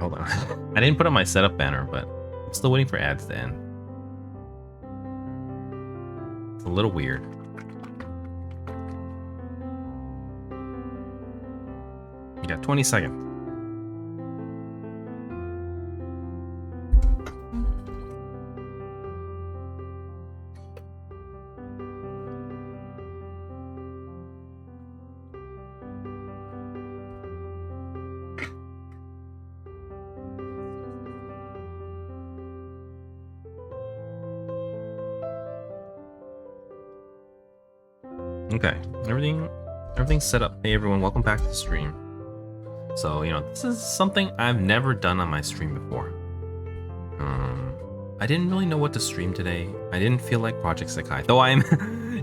hold on. I didn't put on my setup banner, but I'm still waiting for ads to end. It's a little weird. You got 20 seconds. Okay, everything's set up. Hey everyone, welcome back to the stream. So, this is something I've never done on my stream before. I didn't really know what to stream today. I didn't feel like Project Sekai, though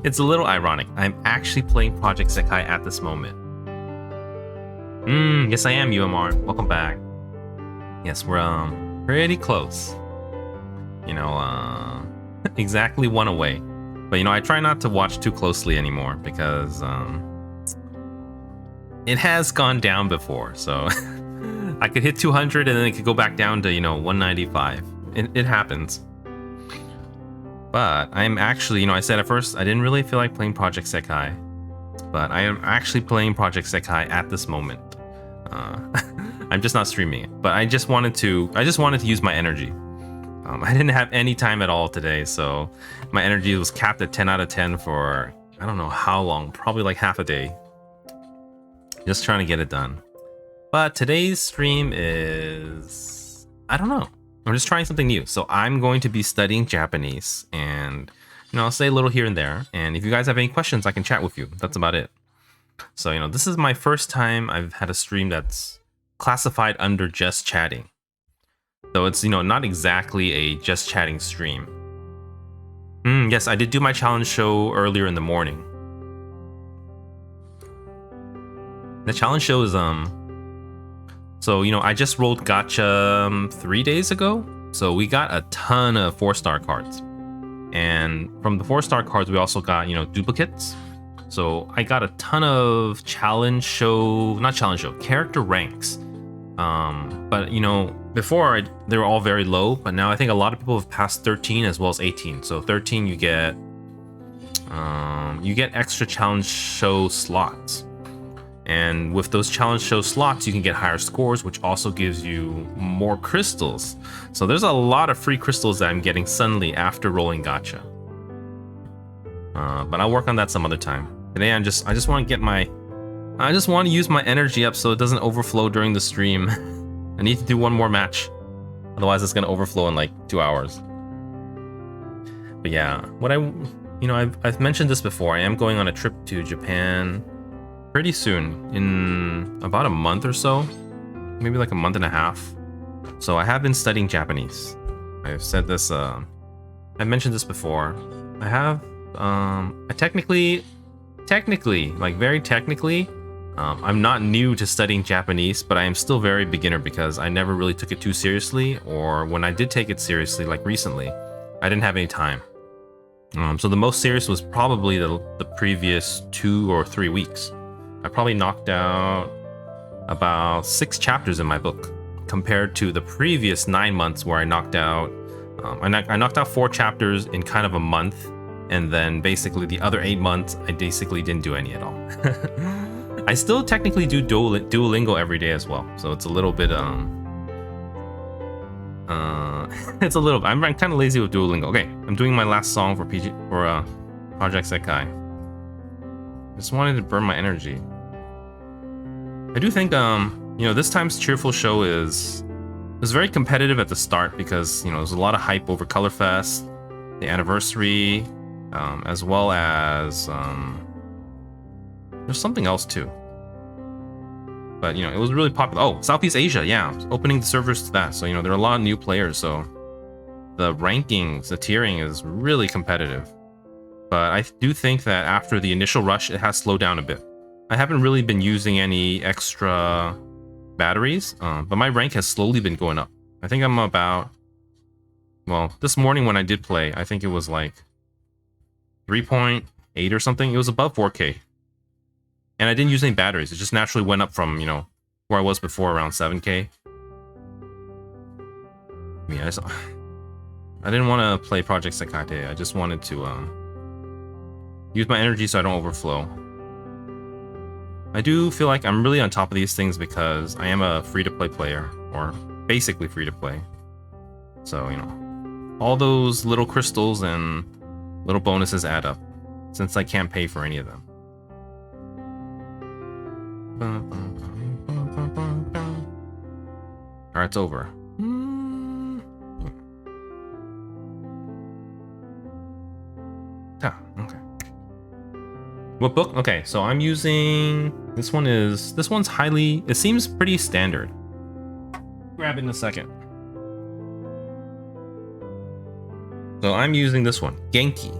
it's a little ironic. I'm actually playing Project Sekai at this moment. Yes I am, UMR. Welcome back. Yes, we're pretty close. Exactly one away. But I try not to watch too closely anymore because it has gone down before. So I could hit 200 and then it could go back down to 195. It happens. But I'm actually, I said at first I didn't really feel like playing Project Sekai, but I am actually playing Project Sekai at this moment. I'm just not streaming it, but I just wanted to use my energy. I didn't have any time at all today, so my energy was capped at 10 out of 10 for I don't know how long, probably like half a day. Just trying to get it done. But today's stream is, I don't know. I'm just trying something new. So I'm going to be studying Japanese and, I'll say a little here and there. And if you guys have any questions, I can chat with you. That's about it. So, this is my first time I've had a stream that's classified under just chatting. So it's, not exactly a just chatting stream. Yes, I did do my challenge show earlier in the morning. The challenge show is, so, I just rolled gacha 3 days ago. So we got a ton of 4-star cards. And from the 4-star cards, we also got, duplicates. So I got a ton of character ranks. But before they were all very low, but now I think a lot of people have passed 13 as well as 18. So 13 you get extra challenge show slots. And with those challenge show slots, you can get higher scores, which also gives you more crystals. So there's a lot of free crystals that I'm getting suddenly after rolling gacha. But I'll work on that some other time. Today I just want to use my energy up so it doesn't overflow during the stream. I need to do one more match. Otherwise it's going to overflow in like 2 hours. But yeah, I've mentioned this before. I am going on a trip to Japan pretty soon, in about a month or so. Maybe like a month and a half. So I have been studying Japanese. I've said this, I mentioned this before. I have, technically, like very technically, I'm not new to studying Japanese, but I am still very beginner because I never really took it too seriously, or when I did take it seriously, like recently, I didn't have any time. So the most serious was probably the previous 2 or 3 weeks. I probably knocked out about 6 chapters in my book, compared to the previous 9 months where I knocked out, I knocked out 4 chapters in kind of a month, and then basically the other 8 months, I basically didn't do any at all. I still technically do Duolingo every day as well, so it's a little bit it's a little. I'm kind of lazy with Duolingo. Okay, I'm doing my last song for Project Sekai. Just wanted to burn my energy. I do think this time's cheerful show was very competitive at the start because there's a lot of hype over Colorfest, the anniversary, as well as there's something else too. But it was really popular. Oh, Southeast Asia, yeah, opening the servers to that. So there are a lot of new players. So the rankings, the tiering is really competitive. But I do think that after the initial rush, it has slowed down a bit. I haven't really been using any extra batteries, but my rank has slowly been going up. I think I'm about, well, this morning when I did play, I think it was like 3.8 or something. It was above 4K. And I didn't use any batteries. It just naturally went up from, where I was before, around 7K. I mean, I didn't want to play Project Sekate. I just wanted to use my energy so I don't overflow. I do feel like I'm really on top of these things because I am a free-to-play player, or basically free-to-play. So, you know, all those little crystals and little bonuses add up, since I can't pay for any of them. Alright, it's over. Okay. What book? Okay, so I'm using this one. This one's highly, it seems pretty standard. Grab it in a second. So I'm using this one, Genki,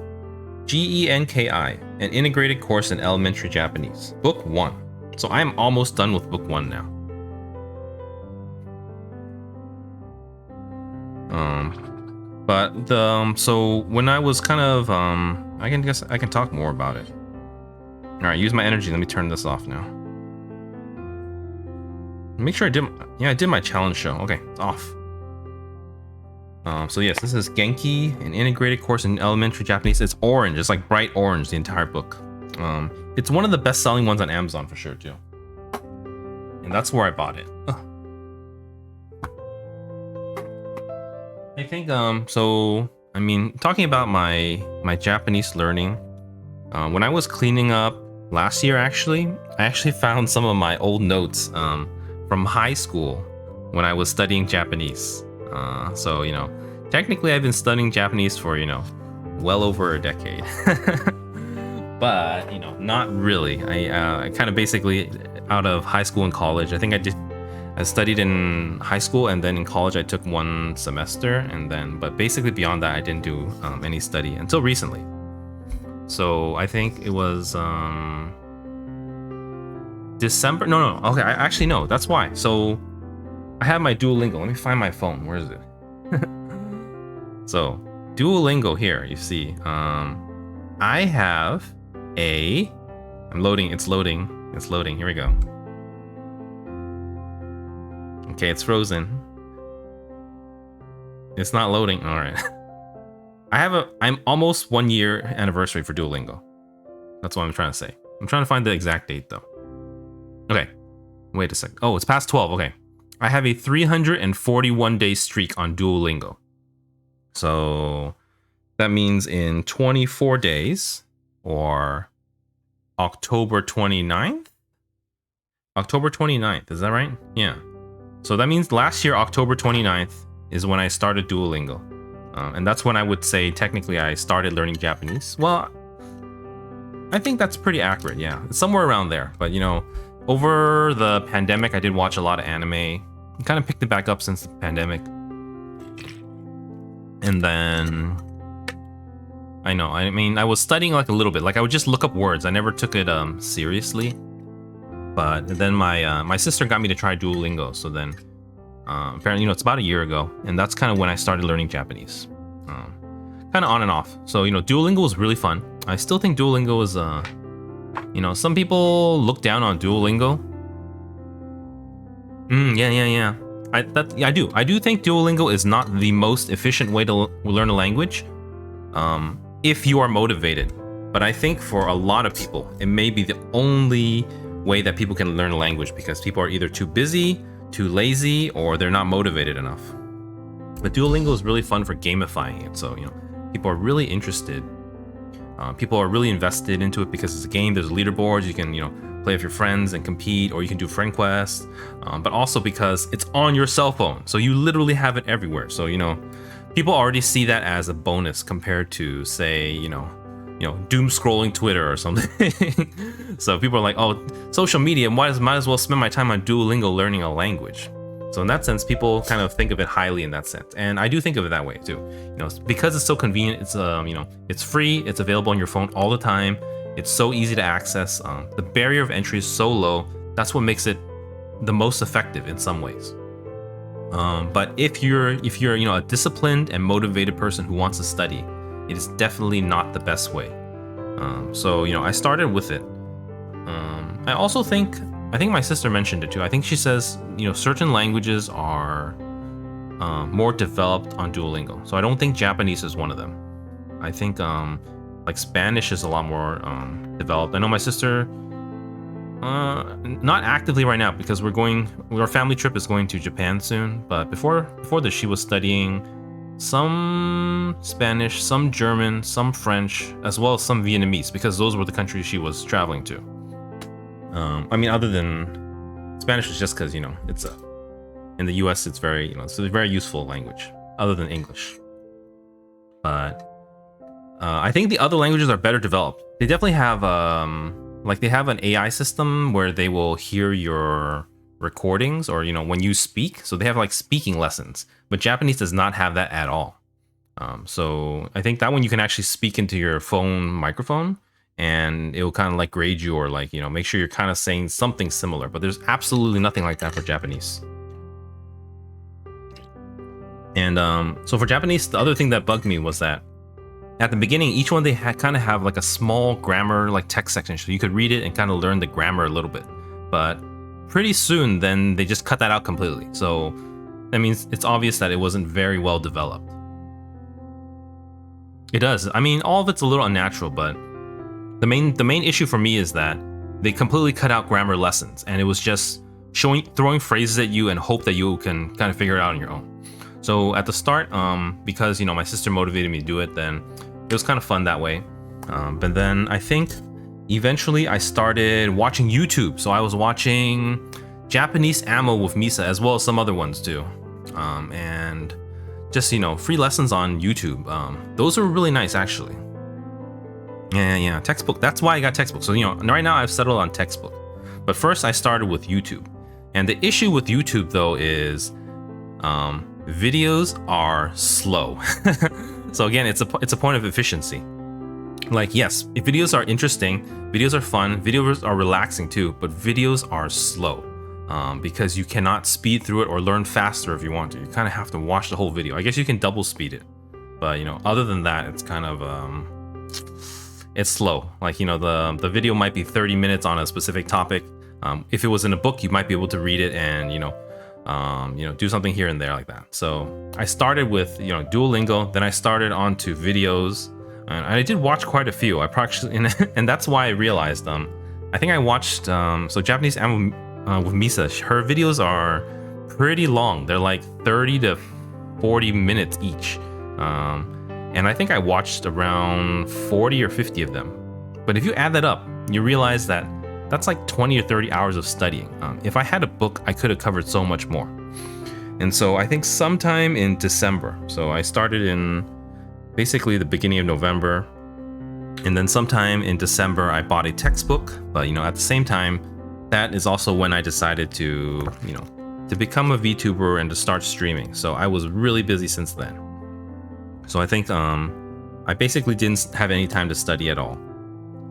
Genki, an integrated course in elementary Japanese, book 1. So I'm almost done with book 1 now. But so when I was kind of I guess I can talk more about it. All right, use my energy. Let me turn this off now. Make sure I did my challenge show. Okay, it's off. So yes, this is Genki, an integrated course in elementary Japanese. It's orange. It's like bright orange, the entire book. It's one of the best-selling ones on Amazon for sure too. And that's where I bought it. I think so I mean, talking about my Japanese learning, when I was cleaning up last year, I actually found some of my old notes from high school when I was studying Japanese. So, you know, technically I've been studying Japanese for, you know, well over a decade. But, you know, not really. I kind of basically out of high school and college, I think I studied in high school, and then in college I took 1 semester, and then, but basically beyond that I didn't do any study until recently. So I think it was December. No. Okay, actually no. That's why. So I have my Duolingo. Let me find my phone. Where is it? So Duolingo here. You see, I have a. I'm loading. It's loading. It's loading. Here we go. Okay, it's frozen. It's not loading. All right. I'm almost 1 year anniversary for Duolingo. That's what I'm trying to say. I'm trying to find the exact date though. Okay, wait a sec. Oh, it's past 12. Okay, I have a 341 day streak on Duolingo. So that means in 24 days, or October 29th? October 29th, is that right? Yeah. So that means last year, October 29th, is when I started Duolingo. And that's when I would say, technically, I started learning Japanese. Well, I think that's pretty accurate, yeah. It's somewhere around there. But, you know, over the pandemic, I did watch a lot of anime. I kind of picked it back up since the pandemic. And then, I mean, I was studying like a little bit. Like, I would just look up words. I never took it seriously. But then my sister got me to try Duolingo. So then, apparently, you know, it's about a year ago. And that's kind of when I started learning Japanese. Kind of on and off. So, you know, Duolingo was really fun. I still think Duolingo is, you know, some people look down on Duolingo. Yeah. I do. I do think Duolingo is not the most efficient way to learn a language, if you are motivated. But I think for a lot of people, it may be the only way that people can learn a language, because people are either too busy, too lazy, or they're not motivated enough. But Duolingo is really fun for gamifying it. So, you know, people are really interested. People are really invested into it because it's a game. There's leaderboards. You can, you know, play with your friends and compete, or you can do friend quests. But also because it's on your cell phone, so you literally have it everywhere. So, you know, people already see that as a bonus compared to, say, you know, doom scrolling Twitter or something. So people are like, oh, social media, might as well spend my time on Duolingo learning a language. So in that sense, people kind of think of it highly in that sense. And I do think of it that way too. You know, because it's so convenient, it's you know, it's free, it's available on your phone all the time. It's so easy to access. The barrier of entry is so low. That's what makes it the most effective in some ways. But if you're you know, a disciplined and motivated person who wants to study, it is definitely not the best way. So, you know, I started with it. I also think my sister mentioned it too. I think she says, you know, certain languages are more developed on Duolingo. So I don't think Japanese is one of them. I think like Spanish is a lot more developed. I know my sister, not actively right now because our family trip is going to Japan soon. But before this, she was studying some Spanish, some German, some French, as well as some Vietnamese, because those were the countries she was traveling to. I mean, other than Spanish, is just because, you know, it's in the US, it's very, you know, it's a very useful language, other than English. But I think the other languages are better developed. They definitely have like they have an AI system where they will hear your recordings, or, you know, when you speak. So they have like speaking lessons, but Japanese does not have that at all. So I think that one you can actually speak into your phone microphone, and it will kind of like grade you, or like, you know, make sure you're kind of saying something similar. But there's absolutely nothing like that for Japanese. And so for Japanese, the other thing that bugged me was that at the beginning, each one they kind of have like a small grammar like text section, so you could read it and kind of learn the grammar a little bit. But pretty soon, then they just cut that out completely. So that means it's obvious that it wasn't very well developed. It does. I mean, all of it's a little unnatural, but the main issue for me is that they completely cut out grammar lessons, and it was just throwing phrases at you and hope that you can kind of figure it out on your own. So at the start, because, you know, my sister motivated me to do it, then it was kind of fun that way. But then I think eventually I started watching YouTube. So I was watching Japanese Ammo with Misa, as well as some other ones too. And just, you know, free lessons on YouTube. Those are really nice, actually. Yeah, textbook. That's why I got textbook. So, you know, right now I've settled on textbook. But first I started with YouTube. And the issue with YouTube, though, is videos are slow. So again, it's a point of efficiency. Like, yes, if videos are interesting, videos are fun, videos are relaxing too, but videos are slow because you cannot speed through it or learn faster if you want to. You kind of have to watch the whole video. I guess you can double speed it, but, you know, other than that, it's kind of it's slow. Like, you know, the video might be 30 minutes on a specific topic. If it was in a book, you might be able to read it and, you know, do something here and there like that. So I started with, you know, Duolingo, then I started onto videos, and I did watch quite a few. I probably, and that's why I realized, I think I watched, so Japanese Ammo with Misa, her videos are pretty long. They're like 30 to 40 minutes each. And I think I watched around 40 or 50 of them. But if you add that up, you realize that that's like 20 or 30 hours of studying. If I had a book, I could have covered so much more. And so I think sometime in December, so I started in basically the beginning of November, and then sometime in December, I bought a textbook. But, you know, at the same time, that is also when I decided to, you know, to become a VTuber and to start streaming. So I was really busy since then. So I think I basically didn't have any time to study at all.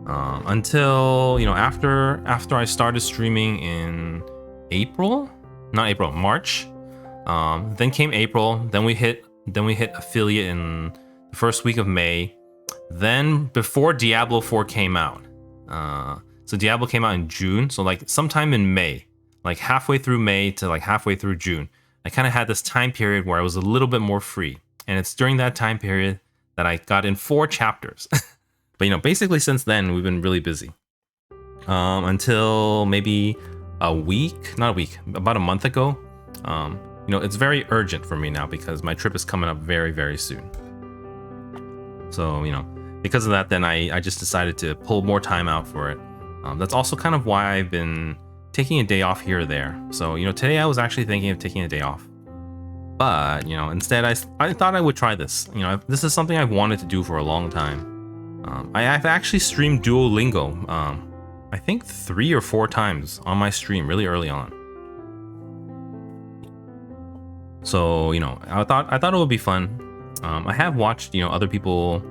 Until, you know, after I started streaming in March. Then came April. Then we hit affiliate in the first week of May. Then before Diablo 4 came out. So Diablo came out in June. So like sometime in May, like halfway through May to like halfway through June, I kind of had this time period where I was a little bit more free. And it's during that time period that I got in 4 chapters. But, you know, basically since then, we've been really busy. Until maybe about a month ago. You know, it's very urgent for me now because my trip is coming up very, very soon. So, you know, because of that, then I just decided to pull more time out for it. That's also kind of why I've been taking a day off here or there. So, you know, today I was actually thinking of taking a day off. But, you know, instead I thought I would try this. You know, this is something I've wanted to do for a long time. I've actually streamed Duolingo, I think 3 or 4 times on my stream really early on. So, you know, I thought it would be fun. I have watched, you know, other people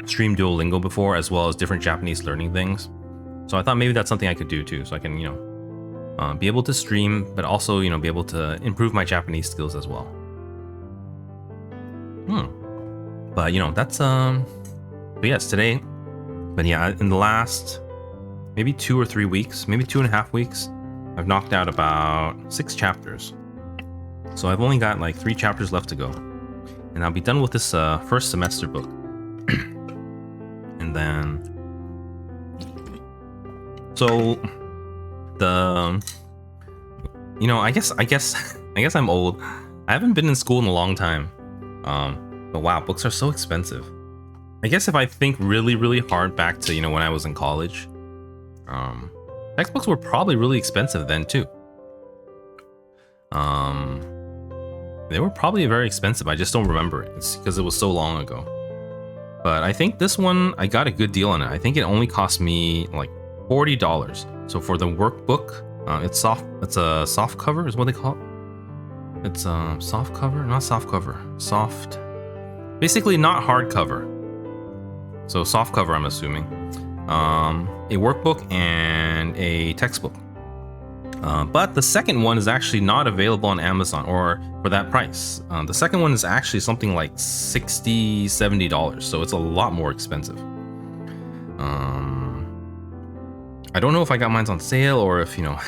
stream Duolingo before, as well as different Japanese learning things. So I thought maybe that's something I could do too, so I can, you know, be able to stream, but also, you know, be able to improve my Japanese skills as well. But, you know, that's but yes, today. But yeah, in the last maybe 2 or 3 weeks, maybe 2.5 weeks, I've knocked out about 6 chapters. So I've only got like 3 chapters left to go, and I'll be done with this first semester book. And then, so the, you know, I guess I'm old. I haven't been in school in a long time. But wow, books are so expensive. I guess if I think really hard back to, you know, when I was in college, textbooks were probably really expensive then too. They were probably very expensive. I just don't remember it. It's because it was so long ago. But I think this one, I got a good deal on it. I think it only cost me like $40. So for the workbook, it's a soft cover is what they call it. It's a soft cover, not soft cover, soft, basically not hard cover. So soft cover, I'm assuming. A workbook and a textbook. But the second one is actually not available on Amazon or for that price. The second one is actually something like $60, $70, so it's a lot more expensive. I don't know if I got mine on sale or if, you know,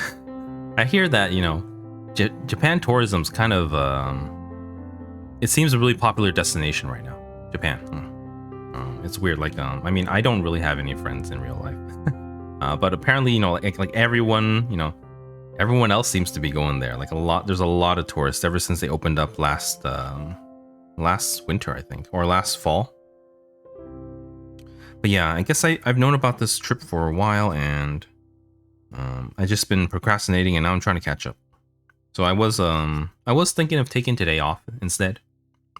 I hear that, you know, Japan tourism's kind of, it seems a really popular destination right now. Japan. It's weird, like, I mean, I don't really have any friends in real life. But apparently, you know, like everyone, you know, everyone else seems to be going there. Like there's a lot of tourists ever since they opened up last winter, I think, or last fall. But yeah, I guess I've known about this trip for a while, and I just been procrastinating, and now I'm trying to catch up. So I was thinking of taking today off instead,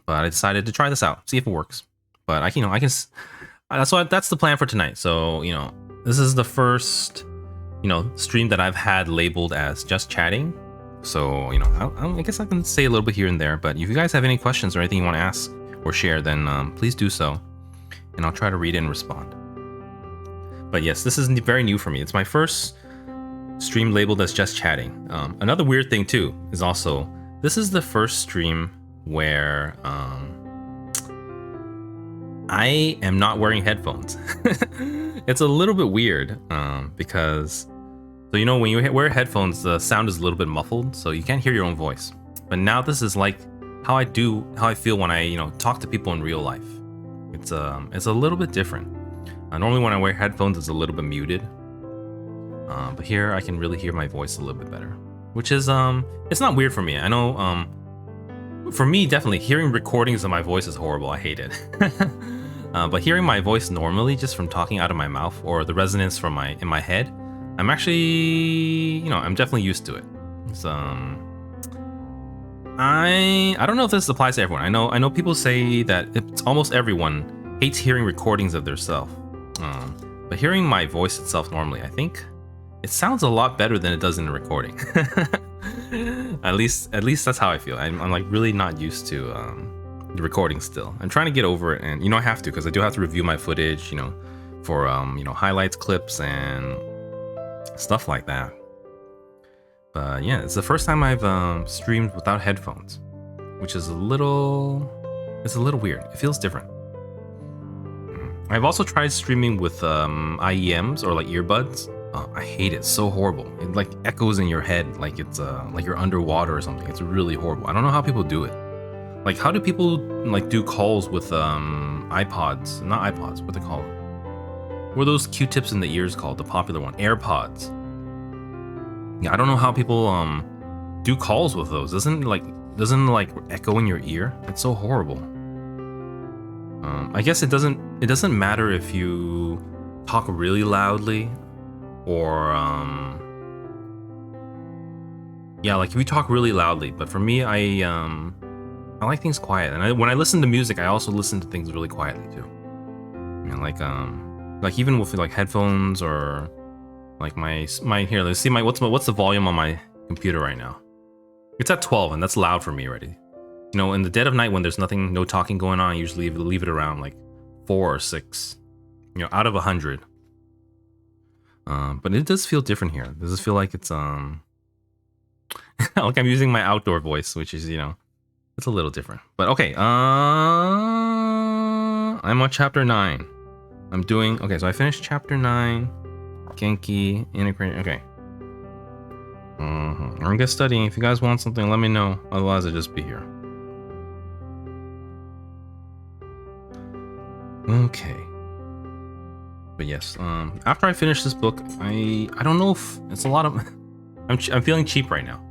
but I decided to try this out, see if it works. But that's the plan for tonight. So, you know, this is the first, you know, stream that I've had labeled as just chatting. So, you know, I guess I can say a little bit here and there, but if you guys have any questions or anything you want to ask or share, then please do so, and I'll try to read it and respond. But yes, this is very new for me. It's my first stream labeled as just chatting. Another weird thing too is also, this is the first stream where I am not wearing headphones. It's a little bit weird because, so you know, when you wear headphones, the sound is a little bit muffled, so you can't hear your own voice. But now this is like how I feel when I, you know, talk to people in real life. It's a little bit different. Normally when I wear headphones, it's a little bit muted. But here I can really hear my voice a little bit better, which is it's not weird for me. I know for me, definitely hearing recordings of my voice is horrible. I hate it. But hearing my voice normally, just from talking out of my mouth or the resonance from in my head, I'm actually, you know, I'm definitely used to it. It's, I don't know if this applies to everyone. I know people say that it's almost everyone hates hearing recordings of their self. But hearing my voice itself normally, I think it sounds a lot better than it does in the recording. At least that's how I feel. I'm like really not used to the recording still. I'm trying to get over it, and you know I have to, because I do have to review my footage, you know, for you know, highlights, clips, and stuff like that. But yeah, it's the first time I've streamed without headphones, which is it's a little weird. It feels different. I've also tried streaming with IEMs or like earbuds. I hate it. So horrible. It like echoes in your head like it's like you're underwater or something. It's really horrible. I don't know how people do it. Like, how do people like do calls with iPods? Not iPods, what they call them? What are those Q-tips in the ears called? The popular one, AirPods. Yeah, I don't know how people do calls with those. Doesn't like echo in your ear? It's so horrible. I guess it doesn't matter if you talk really loudly or yeah, like if you talk really loudly. But for me, I like things quiet, and when I listen to music, I also listen to things really quietly too. I mean, like even with like headphones or like my here. Let's see what's the volume on my computer right now. It's at 12, and that's loud for me already. You know, in the dead of night when there's no talking going on, I usually leave it around like 4 or 6. You know, out of 100. But it does feel different here. It does feel like it's like I'm using my outdoor voice, which is, you know, it's a little different. But okay, I'm on chapter 9. So I finished chapter 9. Genki integrated. Okay. I'm gonna studying. If you guys want something, let me know. Otherwise, I'll just be here. Okay. But yes, after I finish this book, I don't know if it's a lot of. I'm feeling cheap right now.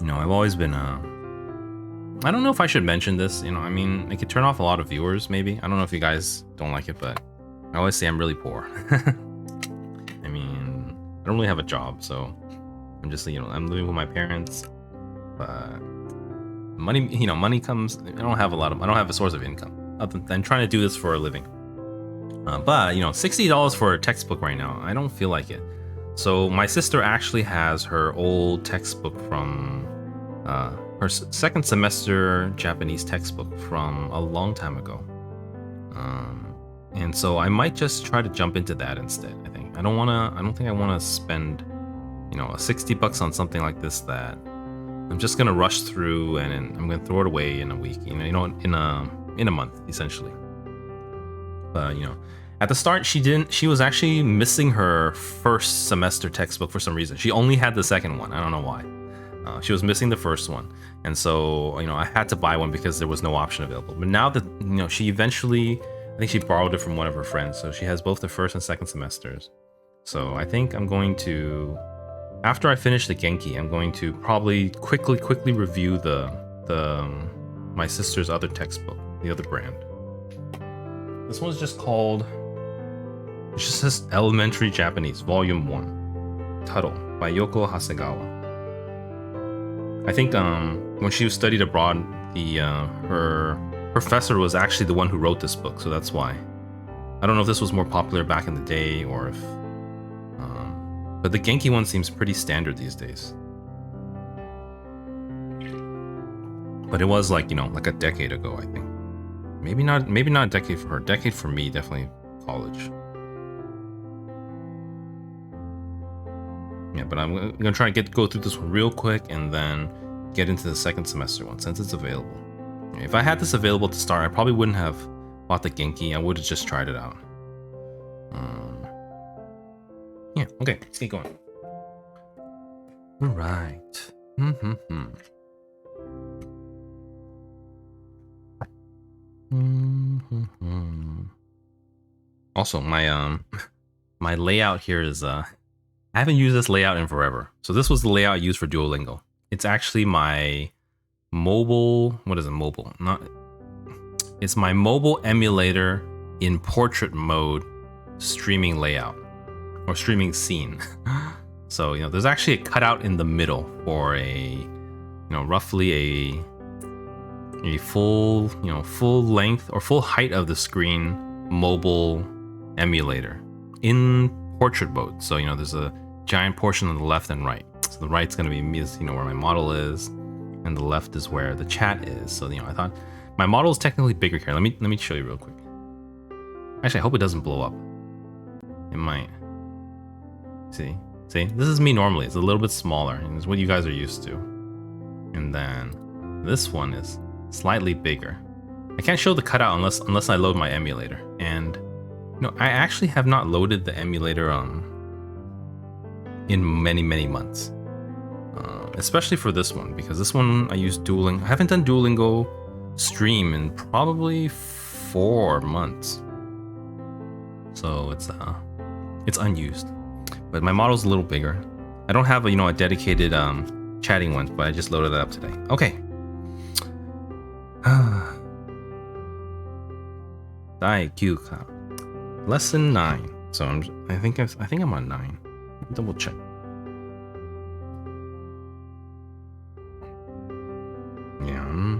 You know, I've always been. I don't know if I should mention this. You know, I mean, it could turn off a lot of viewers. Maybe I don't know if you guys don't like it, but I always say I'm really poor. I mean, I don't really have a job, so I'm just, you know, I'm living with my parents. But money, you know, money comes. I don't have a source of income other than trying to do this for a living. But you know, $60 for a textbook right now, I don't feel like it. So my sister actually has her old textbook from her second semester Japanese textbook from a long time ago. And so I might just try to jump into that instead. I don't think I want to spend, you know, $60 on something like this that I'm just gonna rush through and I'm gonna throw it away in a week. You know, in a month essentially. But you know, at the start she was actually missing her first semester textbook for some reason. She only had the second one. I don't know why. She was missing the first one, and so, you know, I had to buy one because there was no option available. But now that, you know, she eventually, I think she borrowed it from one of her friends, so she has both the first and second semesters. So I think I'm going to, after I finish the Genki, I'm going to probably quickly review my sister's other textbook, the other brand. This one's just called, it just says Elementary Japanese, Volume 1, Tuttle by Yoko Hasegawa. I think when she studied abroad, her professor was actually the one who wrote this book, so that's why. I don't know if this was more popular back in the day or if... but the Genki one seems pretty standard these days. But it was like, you know, like a decade ago, I think. Maybe not a decade for her. Decade for me, definitely college. Yeah, but I'm gonna try to go through this one real quick and then get into the second semester one since it's available. If I had this available to start, I probably wouldn't have bought the Genki. I would have just tried it out. Yeah, okay, let's get going. All right. Also, my layout here is I haven't used this layout in forever. So this was the layout I used for Duolingo. It's actually my mobile, what is it, mobile? It's my mobile emulator in portrait mode streaming layout or streaming scene. So, you know, there's actually a cutout in the middle for a, you know, roughly a full, you know, full length or full height of the screen mobile emulator in portrait mode. So, you know, there's a giant portion on the left and right. So the right's going to be, you know, where my model is, and the left is where the chat is. So, you know, I thought my model is technically bigger here. Let me show you real quick. Actually, I hope it doesn't blow up. It might. See, this is me normally. It's a little bit smaller, and it's what you guys are used to. And then this one is slightly bigger. I can't show the cutout unless I load my emulator. And you know, I actually have not loaded the emulator in many months. Especially for this one, because this one I use Duolingo. I haven't done Duolingo stream in probably 4 months. So it's unused. But my model's a little bigger. I don't have a dedicated chatting one, but I just loaded it up today. Okay. Daikyuka. Lesson 9. So I think I'm on 9. Double check. Yeah.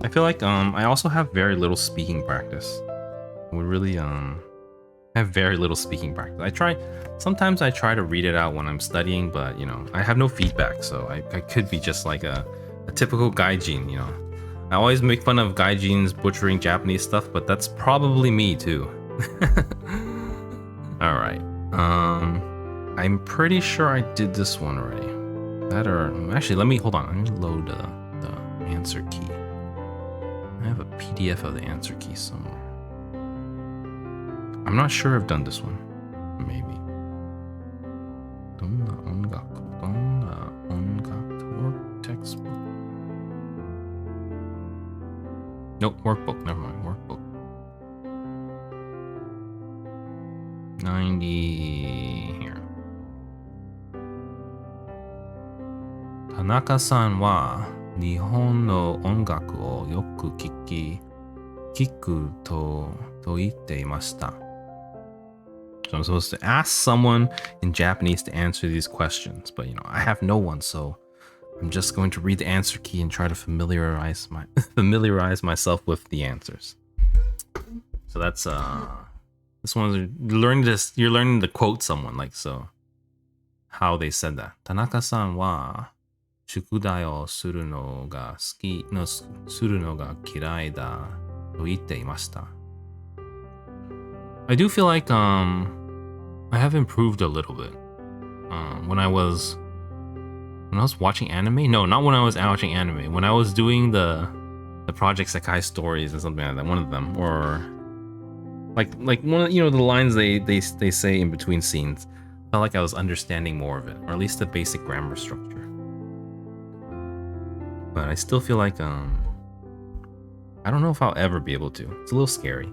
I feel like I also have very little speaking practice. I would really have very little speaking practice. Sometimes I try to read it out when I'm studying, but you know, I have no feedback, so I could be just like a typical gaijin, you know. I always make fun of gaijins butchering Japanese stuff, but that's probably me too. All right. I'm pretty sure I did this one already. Actually, let me load the answer key. I have a PDF of the answer key somewhere. I'm not sure I've done this one. Maybe. textbook. Nope, workbook. Never mind, workbook. 90 here. 田中さんは日本の音楽をよく聞くと言っていました。So I'm supposed to ask someone in Japanese to answer these questions, but I have no one, so I'm just going to read the answer key and try to familiarize myself with the answers. So that's this one you're learning to quote someone, like so how they said that. 田中さんは宿題をするのが嫌いだと言っていました。I do feel like I have improved a little bit. When I was watching anime? No, not when I was watching anime. When I was doing the Project Sekai stories and something like that, one of them, or like one of the lines they say in between scenes, felt like I was understanding more of it, or at least the basic grammar structure. But I still feel like I don't know if I'll ever be able to. It's a little scary.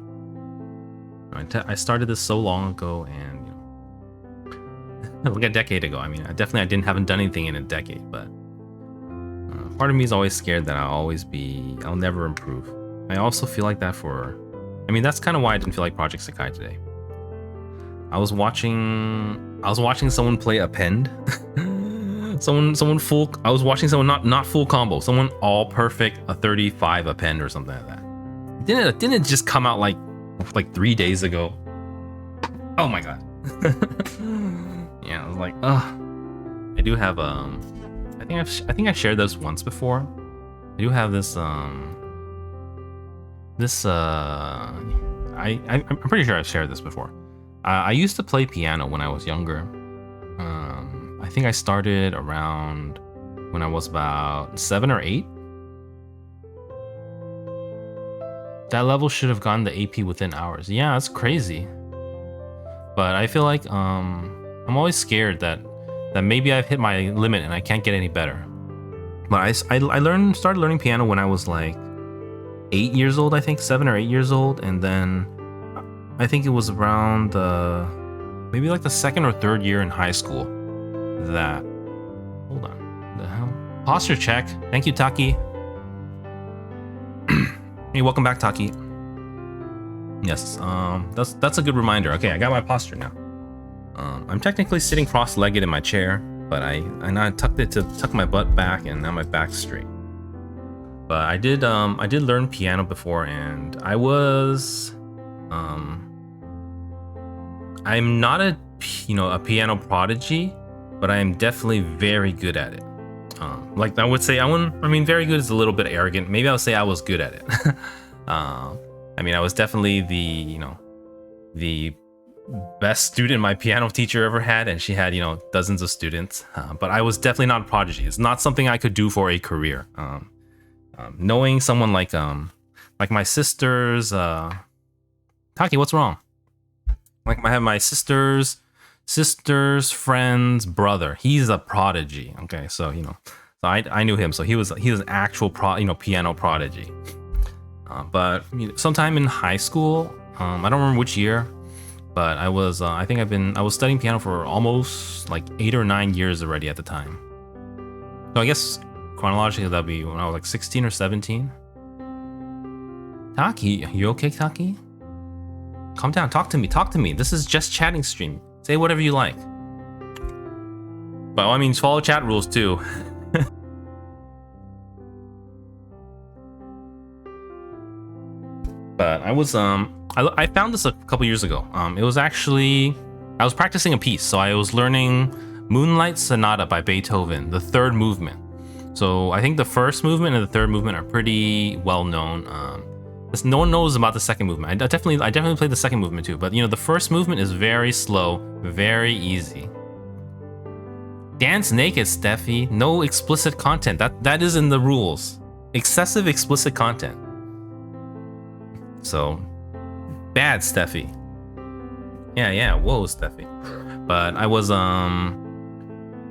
I started this so long ago, and like a decade ago. I mean, I haven't done anything in a decade, but part of me is always scared that I'll never improve. I also feel like that that's kind of why I didn't feel like Project Sekai today. I was watching someone play append. I was watching someone not full combo, someone all perfect, a 35 append or something like that. Didn't it just come out like 3 days ago? Oh my god. Yeah, I was like, I do have I think I've shared this once before. I do have this I'm pretty sure I've shared this before. I used to play piano when I was younger. I think I started around when I was about 7 or 8. That level should have gotten the AP within hours. Yeah, that's crazy. But I feel like I'm always scared that maybe I've hit my limit and I can't get any better. But I started learning piano when I was like 8 years old, I think, 7 or 8 years old, and then I think it was around maybe like the second or third year in high school that. Hold on, the hell? Posture check. Thank you, Taki. Hey, welcome back, Taki. Yes, that's a good reminder. Okay, I got my posture now. I'm technically sitting cross-legged in my chair, but I tucked it to tuck my butt back, and now my back's straight. But I did learn piano before, and I was I'm not a piano prodigy, but I am definitely very good at it. Like I would say, very good is a little bit arrogant. Maybe I would say I was good at it. I was definitely the best student my piano teacher ever had, and she had dozens of students. But I was definitely not a prodigy. It's not something I could do for a career. Knowing someone like my sisters, Taki, what's wrong? Like I have my sister's friend's brother. He's a prodigy. Okay, so so I knew him. So he was an actual piano prodigy. But sometime in high school, I don't remember which year, but I was studying piano for almost like 8 or 9 years already at the time. So I guess chronologically that'd be when I was like 16 or 17. Taki, you okay, Taki? Calm down, talk to me. This is just chatting stream. Say whatever you like. But follow chat rules too. But I was I found this a couple years ago. It was actually I was practicing a piece, so I was learning Moonlight Sonata by Beethoven, the third movement. So I think the first movement and the third movement are pretty well known. No one knows about the second movement. I definitely played the second movement too, but the first movement is very slow, very easy. Dance naked, Steffi. No explicit content. That is in the rules. Excessive explicit content. So bad, Steffi. Yeah. Whoa, Steffi. But I was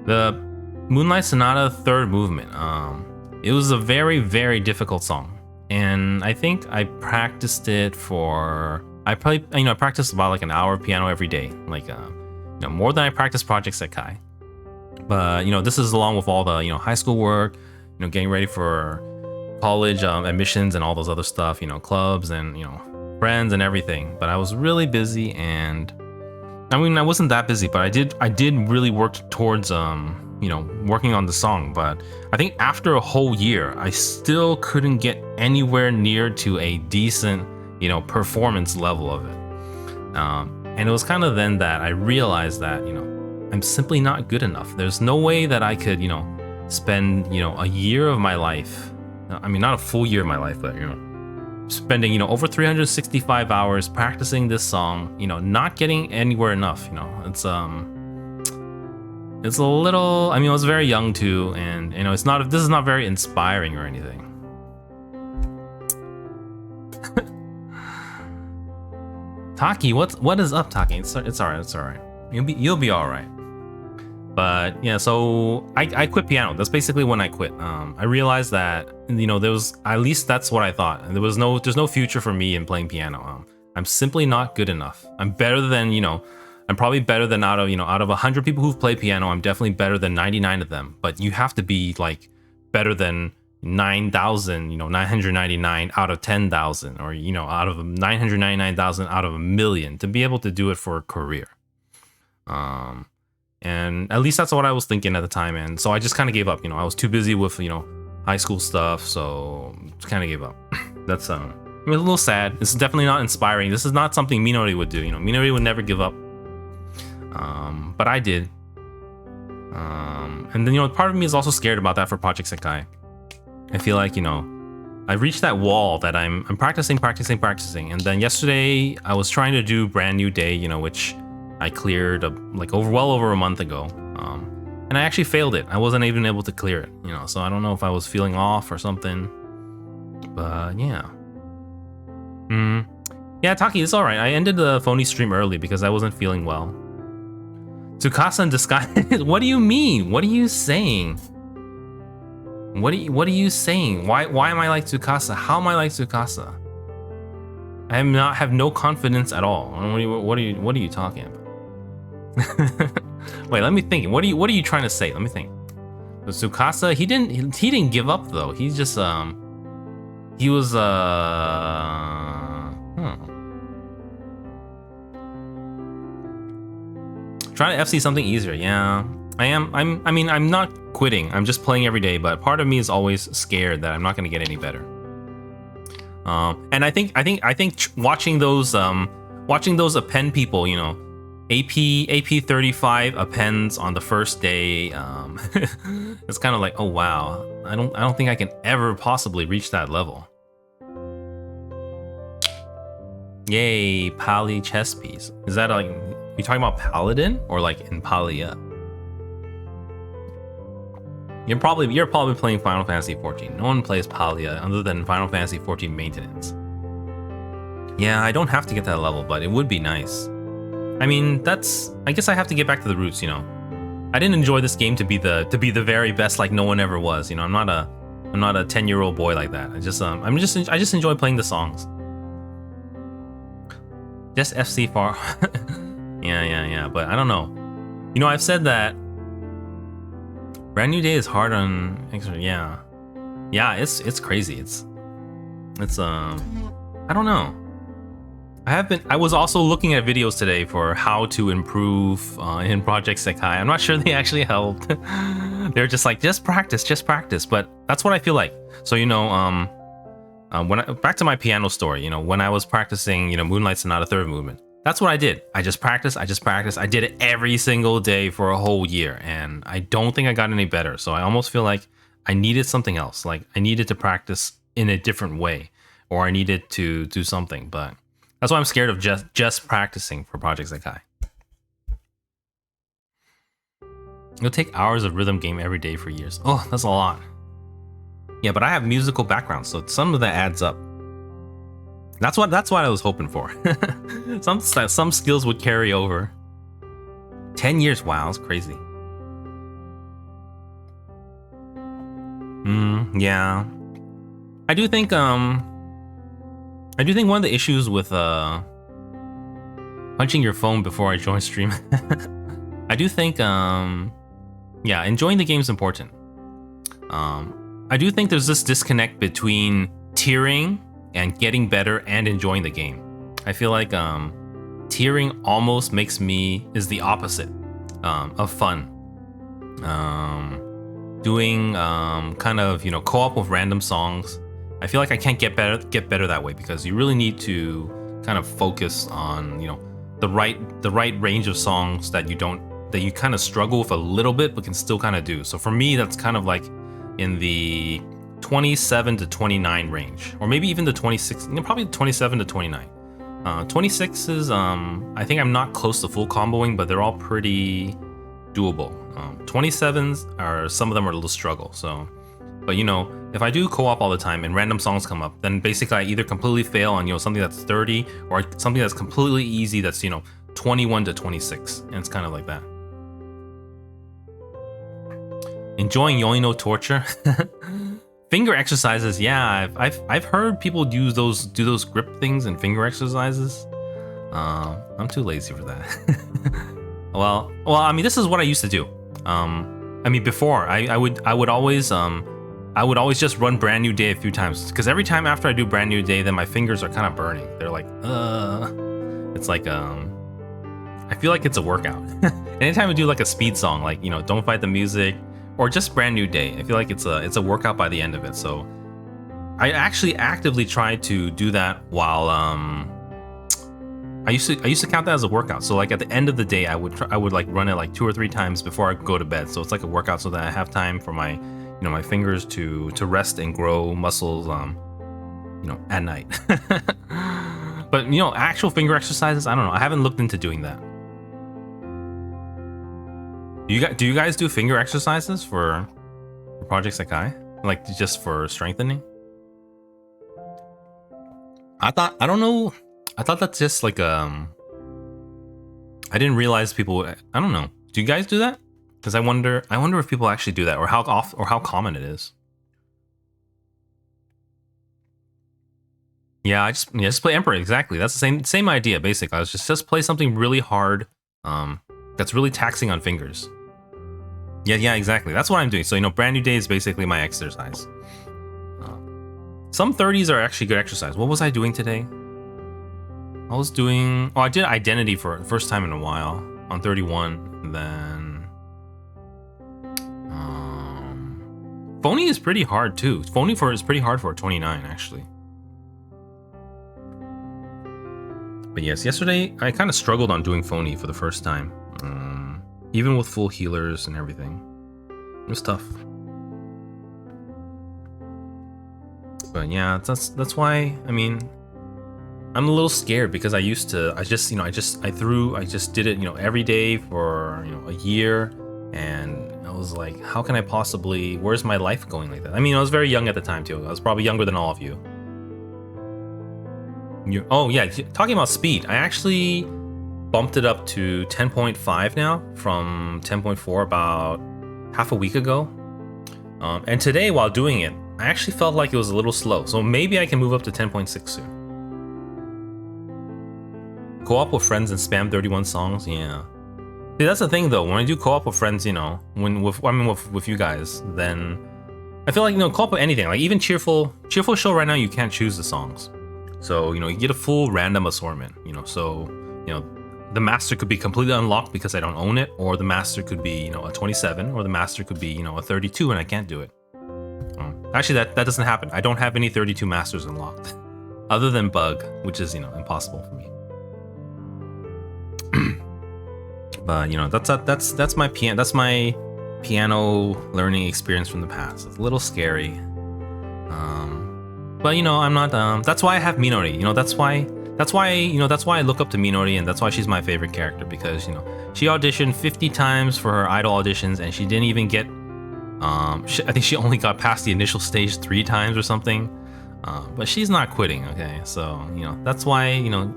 The Moonlight Sonata third movement. It was a very, very difficult song, and I think I practiced it for. I practiced about like an hour of piano every day, like more than I practiced Project Sekai. But this is along with all the high school work, getting ready for college admissions and all those other stuff, clubs and friends and everything. But I was really busy, and I mean I wasn't that busy, but I did really work towards working on the song. But I think after a whole year, I still couldn't get anywhere near to a decent performance level of it. And it was kind of then that I realized that I'm simply not good enough. There's no way that I could spend a year of my life. I mean, not a full year of my life, but spending over 365 hours practicing this song, not getting anywhere enough. It's a little. I mean, I was very young too, and it's not. This is not very inspiring or anything. Taki, what is up, Taki? It's alright. It's alright. You'll be alright. But yeah, so I quit piano. That's basically when I quit. I realized that there was, at least that's what I thought. There's no future for me in playing piano. I'm simply not good enough. I'm better than I'm probably better than out of 100 people who've played piano. I'm definitely better than 99 of them. But you have to be like better than 9,999 out of 10,000, or out of 999,000 out of a million to be able to do it for a career. And at least that's what I was thinking at the time, and so I just kind of gave up. I was too busy with high school stuff, so just kind of gave up. That's a little sad. This is definitely not inspiring. This is not something Minori would do. Minori would never give up, but I did. And then part of me is also scared about that for Project Sekai. I feel like I reached that wall that I'm practicing, and then yesterday I was trying to do Brand New Day, which I cleared well over a month ago, and I actually failed it. I wasn't even able to clear it, so I don't know if I was feeling off or something, but yeah. Yeah, Taki, it's alright. I ended the phony stream early because I wasn't feeling well. Tsukasa in disguise. What do you mean? What are you saying? What are you saying? Why am I like Tsukasa? How am I like Tsukasa? I have no confidence at all. What are you talking about? Wait, let me think. What are you trying to say? Let me think. But Tsukasa, he didn't give up though. He just he was trying to FC something easier. Yeah, I am. I'm not quitting. I'm just playing every day, but part of me is always scared that I'm not going to get any better. And I think watching those append people, AP 35 appends on the first day, it's kind of like, oh wow, I don't think I can ever possibly reach that level. Yay, Pali chess piece. Is that like, you talking about Paladin or like Impalia? You're probably playing Final Fantasy 14. No one plays Palia other than Final Fantasy 14 maintenance. Yeah, I don't have to get that level, but it would be nice. I mean, I guess I have to get back to the roots, I didn't enjoy this game to be the very best like no one ever was, I'm not a 10-year-old boy like that. I just enjoy playing the songs. Just FC far. yeah, but I don't know. I've said that Brand New Day is hard on yeah, it's crazy. It's I don't know. I was also looking at videos today for how to improve in Project Sekai. I'm not sure they actually helped. They're just like, just practice, but that's what I feel like. So back to my piano story, when I was practicing, Moonlight Sonata third movement, that's what I did. I just practiced. I did it every single day for a whole year, and I don't think I got any better. So I almost feel like I needed something else. Like I needed to practice in a different way, or I needed to do something. But that's why I'm scared of just practicing for Project Sekai. It'll take hours of rhythm game every day for years. Oh, that's a lot. Yeah, but I have musical background, so some of that adds up. That's what I was hoping for. Some skills would carry over. 10 years, wow, that's crazy. Yeah. I do think one of the issues with punching your phone before I join stream, I do think yeah, enjoying the game is important. I do think there's this disconnect between tiering and getting better and enjoying the game. I feel like tiering almost is the opposite of fun. Doing kind of, you know, co-op with random songs, I feel like I can't get better that way, because you really need to kind of focus on, you know, the right range of songs that you kind of struggle with a little bit but can still kind of do. So for me, that's kind of like in the 27 to 29 range, or maybe even the 26, you know, probably 27 to 29. 26s, I think I'm not close to full comboing, but they're all pretty doable. 27s are, some of them are a little struggle. So, but you know, if I do co-op all the time and random songs come up, then basically I either completely fail on, you know, something that's 30, or something that's completely easy that's, you know, 21 to 26, and it's kind of like that. Enjoying Yoino torture. Finger exercises, yeah, I've heard people do those grip things and finger exercises. I'm too lazy for that. well, I mean, this is what I used to do. I mean, before I would always just run Brand New Day a few times, because every time after I do Brand New Day, then my fingers are kind of burning. They're like, it's like I feel like it's a workout. Anytime I do like a speed song, like, you know, Don't Fight the Music, or just Brand New Day, I feel like it's a workout by the end of it. So I actually actively try to do that while I used to count that as a workout. So like at the end of the day, I would like run it like 2 or 3 times before I go to bed. So it's like a workout, so that I have time for my, you know, my fingers to rest and grow muscles, you know, at night. But you know, actual finger exercises, I don't know. I haven't looked into doing that. Do you guys do finger exercises for Project Sekai? Like just for strengthening? I don't know. I thought that's just like I didn't realize people. I don't know. Do you guys do that? Because I wonder if people actually do that, or how common it is. Yeah, just play Emperor, exactly. That's the same idea basically. I was just play something really hard, that's really taxing on fingers. Yeah, exactly. That's what I'm doing. So, you know, Brand New Day is basically my exercise. Some 30s are actually good exercise. What was I doing today? I did Identity for the first time in a while on 31. And then Phony is pretty hard too. Phony is pretty hard for a 29 actually. But yes, yesterday I kind of struggled on doing Phony for the first time. Even with full healers and everything. It was tough. But yeah, that's why, I mean, I'm a little scared, because I just did it, you know, every day for, you know, a year, and I was like, how can I possibly, where's my life going like that? I mean, I was very young at the time too. I was probably younger than all of you. Oh yeah, talking about speed, I actually bumped it up to 10.5 now from 10.4 about half a week ago. And today while doing it, I actually felt like it was a little slow. So maybe I can move up to 10.6 soon. Co-op with friends and spam 31 songs, yeah. See, that's the thing though, when I do co-op with friends, you know, with you guys, then I feel like, you know, co-op with anything, like even cheerful show right now, you can't choose the songs. So, you know, you get a full random assortment, you know, so, you know, the master could be completely unlocked because I don't own it, or the master could be, you know, a 27, or the master could be, you know, a 32 and I can't do it. Actually, that doesn't happen. I don't have any 32 masters unlocked, other than Bug, which is, you know, impossible for me. But you know, that's my piano learning experience from the past. It's a little scary. But you know, I'm not. That's why I have Minori. You know, that's why I look up to Minori, and that's why she's my favorite character, because you know, she auditioned 50 times for her idol auditions, and she didn't even get. I think she only got past the initial stage 3 times or something. But she's not quitting. Okay, so you know, that's why, you know,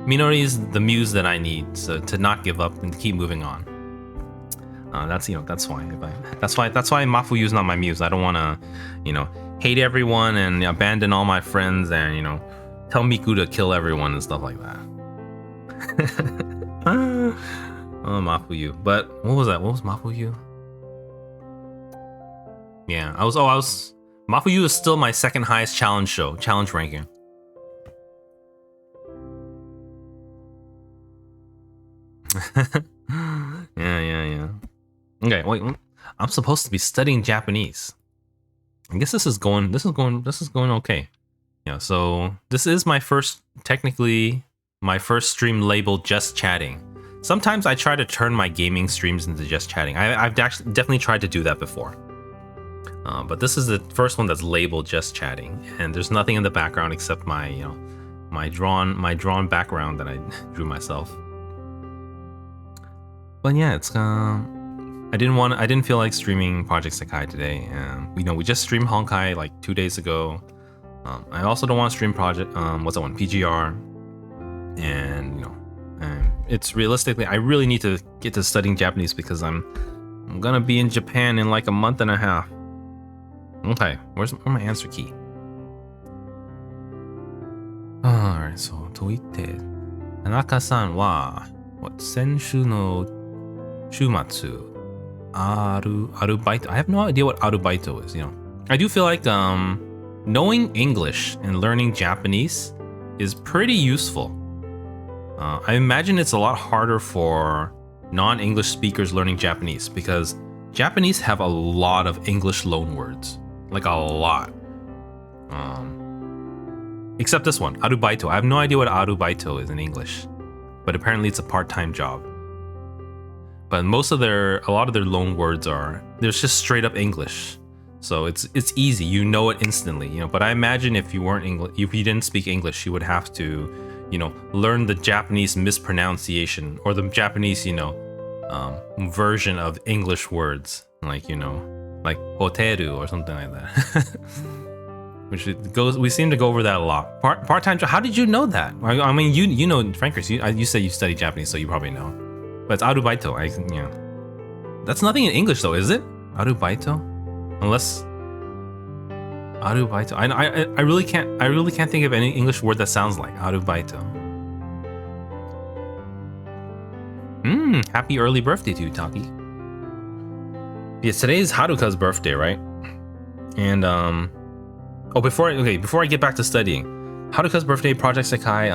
Minori is the muse that I need to not give up and keep moving on. That's that's why. That's why Mafuyu is not my muse. I don't want to, hate everyone and abandon all my friends and tell Miku to kill everyone and stuff like that. Oh, Mafuyu. But what was that? What was Mafuyu? Yeah, I was Mafuyu is still my second highest challenge ranking. Yeah. Okay, wait. I'm supposed to be studying Japanese. I guess this is going okay. Yeah, so this is technically my first stream labeled just chatting. Sometimes I try to turn my gaming streams into just chatting. I've definitely tried to do that before. But this is the first one that's labeled just chatting, and there's nothing in the background except my my drawn background that I drew myself. But yeah, it's I didn't feel like streaming Project Sekai today. We just streamed Honkai like 2 days ago. I also don't want to stream Project what's that one, PGR, and it's realistically I really need to get to studying Japanese because I'm gonna be in Japan in like a month and a half. Okay, where's my answer key? Alright, so と言って田中さんは先週の週末アルバイト I have no idea what アルバイト is, I do feel like knowing English and learning Japanese is pretty useful. I imagine it's a lot harder for non-English speakers learning Japanese because Japanese have a lot of English loanwords. Like a lot. Except this one, arubaito. I have no idea what arubaito is in English, but apparently it's a part-time job. But a lot of their loan words there's just straight up English. So it's easy, you know it instantly, But I imagine if you didn't speak English, you would have to, learn the Japanese mispronunciation or the Japanese, version of English words, like hoteru or something like that. We seem to go over that a lot. Part-time job. How did you know that? I mean, you know, Frankers. You said you study Japanese, so you probably know. But it's arubaito. That's nothing in English though, is it? Arubaito, unless arubaito. I really can't think of any English word that sounds like arubaito. Happy early birthday to you, Taki. Yes, today is Haruka's birthday, right? And before I get back to studying, Haruka's birthday, Project Sekai.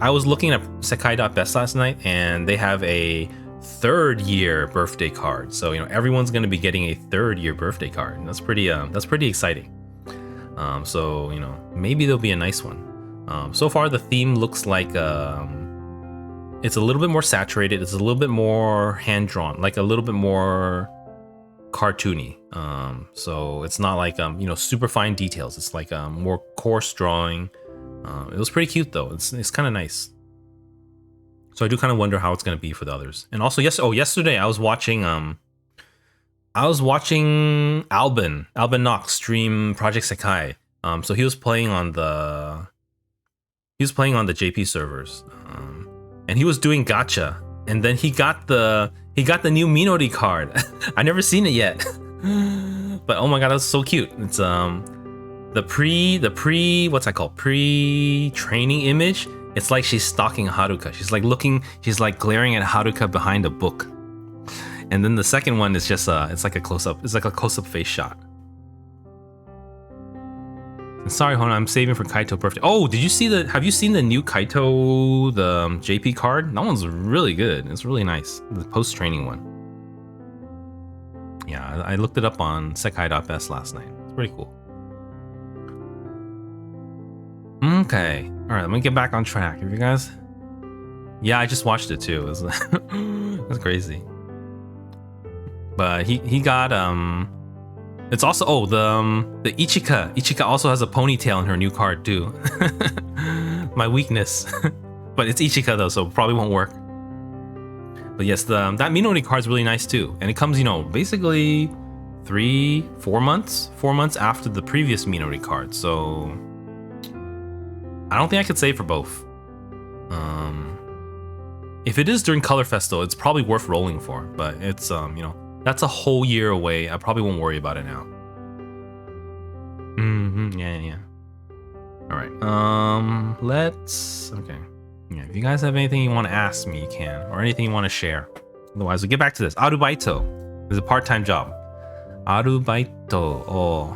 I was looking at Sekai.best last night, and they have a 3rd year birthday card. So everyone's going to be getting a 3rd year birthday card. And that's pretty exciting. So maybe there'll be a nice one. So far the theme looks like it's a little bit more saturated. It's a little bit more hand drawn, like a little bit more cartoony. So it's not like super fine details. It's like more coarse drawing. It was pretty cute though. It's kind of nice. So I do kind of wonder how it's going to be for the others. And also yesterday I was watching Albin Knox stream Project Sekai. So he was playing on the JP servers. And he was doing gacha, and then he got the new Minori card. I never seen it yet. But oh my god, that's so cute. It's the pre-training image. It's like she's stalking Haruka. She's like glaring at Haruka behind a book. And then the second one is just it's like a close-up. It's like a close-up face shot. And sorry, Hona, I'm saving for Kaito birthday. Oh, have you seen the new Kaito, the JP card? That one's really good. It's really nice. The post-training one. Yeah, I looked it up on Sekai.best last night. It's pretty cool. Okay. All right, let me get back on track. Have you guys? Yeah, I just watched it too. That's crazy. But he got it's also the Ichika. Ichika also has a ponytail in her new card too. My weakness. But it's Ichika though, so probably won't work. But yes, that Minori card is really nice too, and it comes basically 4 months after the previous Minori card. So I don't think I could save for both. If it is during Color Fest though, it's probably worth rolling for. But it's you know, that's a whole year away. I probably won't worry about it now. Yeah. All right. Let's. Okay. Yeah. If you guys have anything you want to ask me, you can, or anything you want to share. Otherwise, we'll get back to this. Arubaito is a part-time job. Arubaito o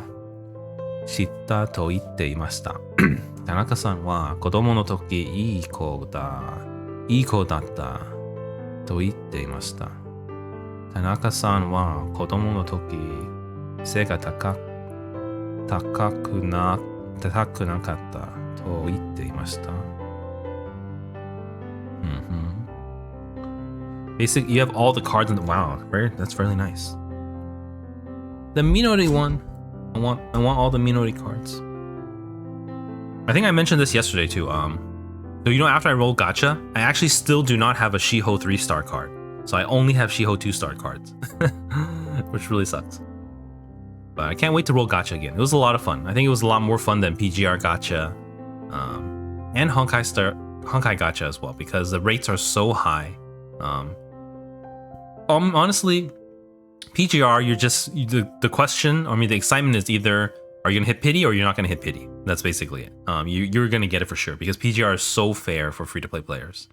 shitta to itte imashita. 田中さんは子供の時いい子だったと言っていました。田中さんは子供の時背が高くなかったと言っていました。Basically, you have all the cards in the that's fairly nice. The Minori one, I want all the Minori cards. I think I mentioned this yesterday too. So you know, after I roll gacha, I actually still do not have a Shiho 3-star card. So I only have Shiho 2-star cards, which really sucks. But I can't wait to roll gacha again. It was a lot of fun. I think it was a lot more fun than PGR gacha, and Honkai gacha as well, because the rates are so high. Honestly, PGR, you're just the question. I mean, the excitement is either are you gonna hit pity or you're not gonna hit pity. That's basically it. You're gonna get it for sure because PGR is so fair for free-to-play players.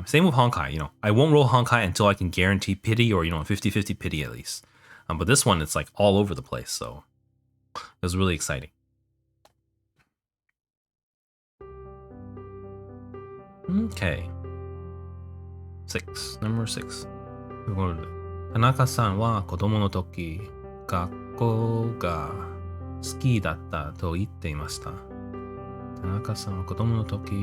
Same with Honkai. You know, I won't roll Honkai until I can guarantee pity or 50-50 pity at least. But this one, it's like all over the place, so it was really exciting. Okay. Number 6. 田中さんは子供の時、学校が好きだったと言っていました。田中さんは子供の時、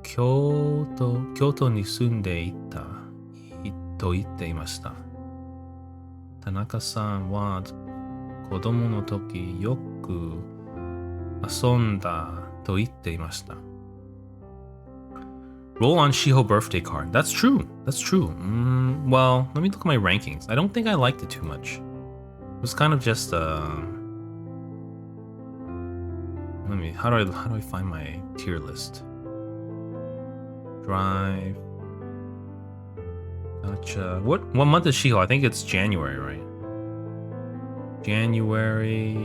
京都に住んでいたと言っていました。田中さんは子供の時、よく遊んだと言っていました。Roll on Shiho birthday card. That's true. Well, let me look at my rankings. I don't think I liked it too much. It was kind of just how do I find my tier list? Drive. Gotcha. What month is Shiho? I think it's January, right? January.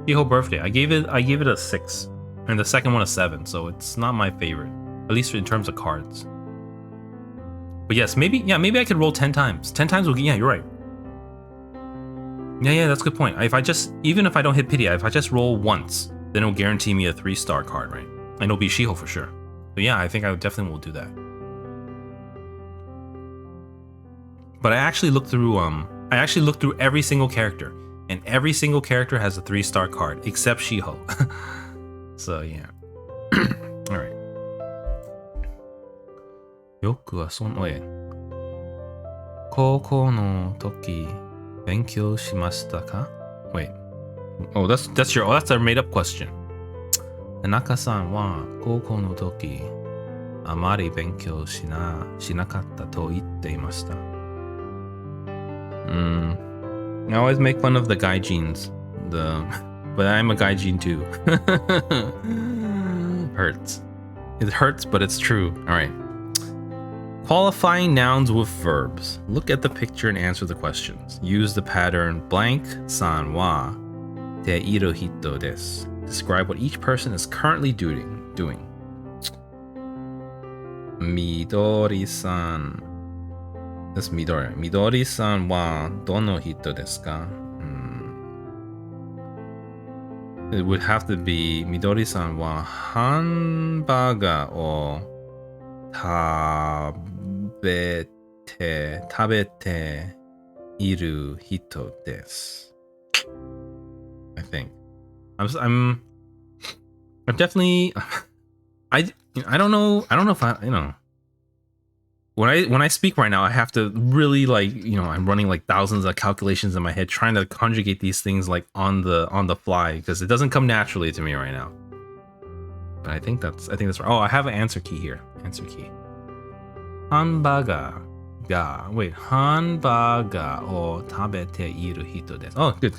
Shiho birthday. I gave it a 6. And the second one a 7, so it's not my favorite. At least in terms of cards. But yes, maybe I could roll 10 times. 10 times will get, yeah, you're right. Yeah, that's a good point. Even if I don't hit pity, if I just roll once, then it'll guarantee me a 3-star card, right? And it'll be Shiho for sure. But yeah, I think I definitely will do that. But I actually looked through every single character, and every single character has a 3-star card except Shiho. So yeah. All right. よく遊んで高校の時勉強しましたか? Wait. Oh, that's our made up question. 田中さんは高校の時あまり勉強しなかったと言っていました。I always make fun of the gaijins, but I'm a gaijin too. Hurts. It hurts, but it's true. All right. Qualifying nouns with verbs. Look at the picture and answer the questions. Use the pattern blank san wa teiru hito desu. Describe what each person is currently doing. Midori-san. That's Midori. Midori-san wa dono hito desu ka? It would have to be Midori-san wa hamburger o tabete iru hito desu. I think. I'm definitely I don't know if I when I speak right now I have to really I'm running like thousands of calculations in my head trying to conjugate these things like on the fly because it doesn't come naturally to me right now. But I think that's right. Oh, I have an answer key here. Answer key. Hamburger o tabete iru hito desu. Oh, good.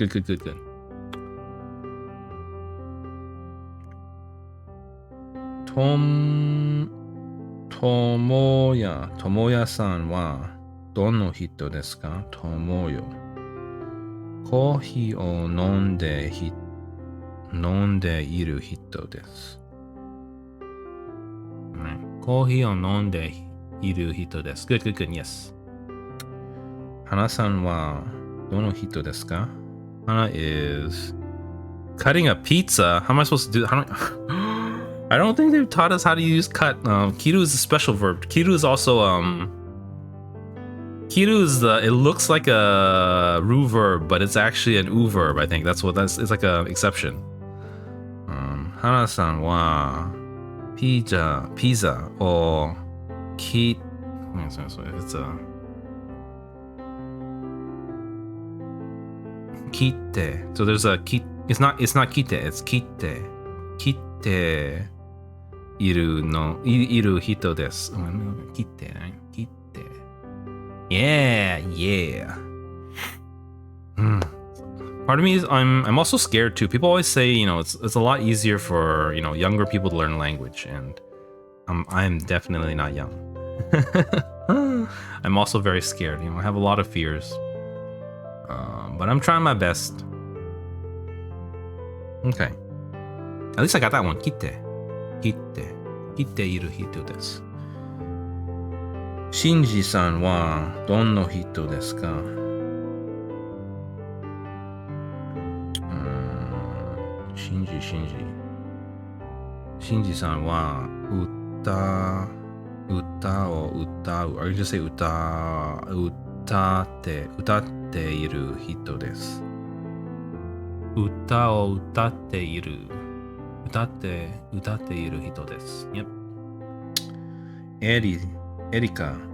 Tomoya-san wa dono hito desu ka? Tomoyo. Kohi o nonde iru hito desu. Kohi o nonde iru hito desu. Good, good, good. Yes. Hana-san wa dono hito desu ka? Hana is cutting a pizza. How am I supposed to do that? I don't think they've taught us how to use cut. Kiru is a special verb. Kiru is also Kiru is it looks like a ru verb, but it's actually an u verb. I think it's like a exception. Hana-san wa pizza or ki. It's a kite. So there's a kite. It's not kite. It's kite. Kite iru hito desu. Kite, right? Kite. Yeah. Part of me is I'm also scared too. People always say, it's a lot easier for, younger people to learn language, and I'm definitely not young. I'm also very scared. I have a lot of fears. But I'm trying my best. Okay. At least I got that one. Kite iru hito desu. Shinji-san wa donno hito desu ka? Shinji-san wa uta o utau. Or you just say utate iru hito desu. Uta o utate iru. Utate iru hito desu. Yep.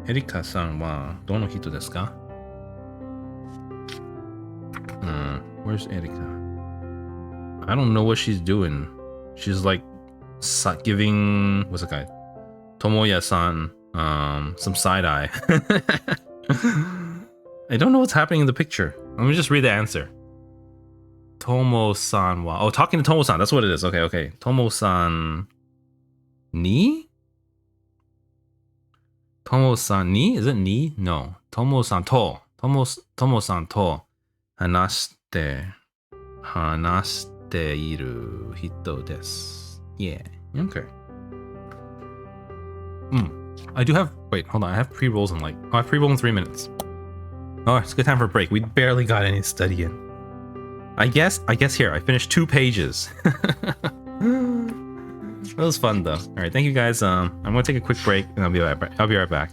Erika-san wa dono hito desu ka? Where's Erika? I don't know what she's doing. She's like giving, what's it called? Tomoya-san some side eye. I don't know what's happening in the picture. Let me just read the answer. Tomo-san wa... Oh, talking to Tomo-san. That's what it is. Okay. Tomo-san... Ni? Tomo-san ni? Is it ni? No. Tomo-san to. Tomo-san to. Hanashite iru hito desu. Yeah. Okay. I do have... Wait, hold on. I have pre-rolls in I have pre-roll in 3 minutes. Oh, it's a good time for a break. We barely got any study in. I guess here, I finished 2 pages. That was fun though. Alright, thank you guys. I'm gonna take a quick break and I'll be right back.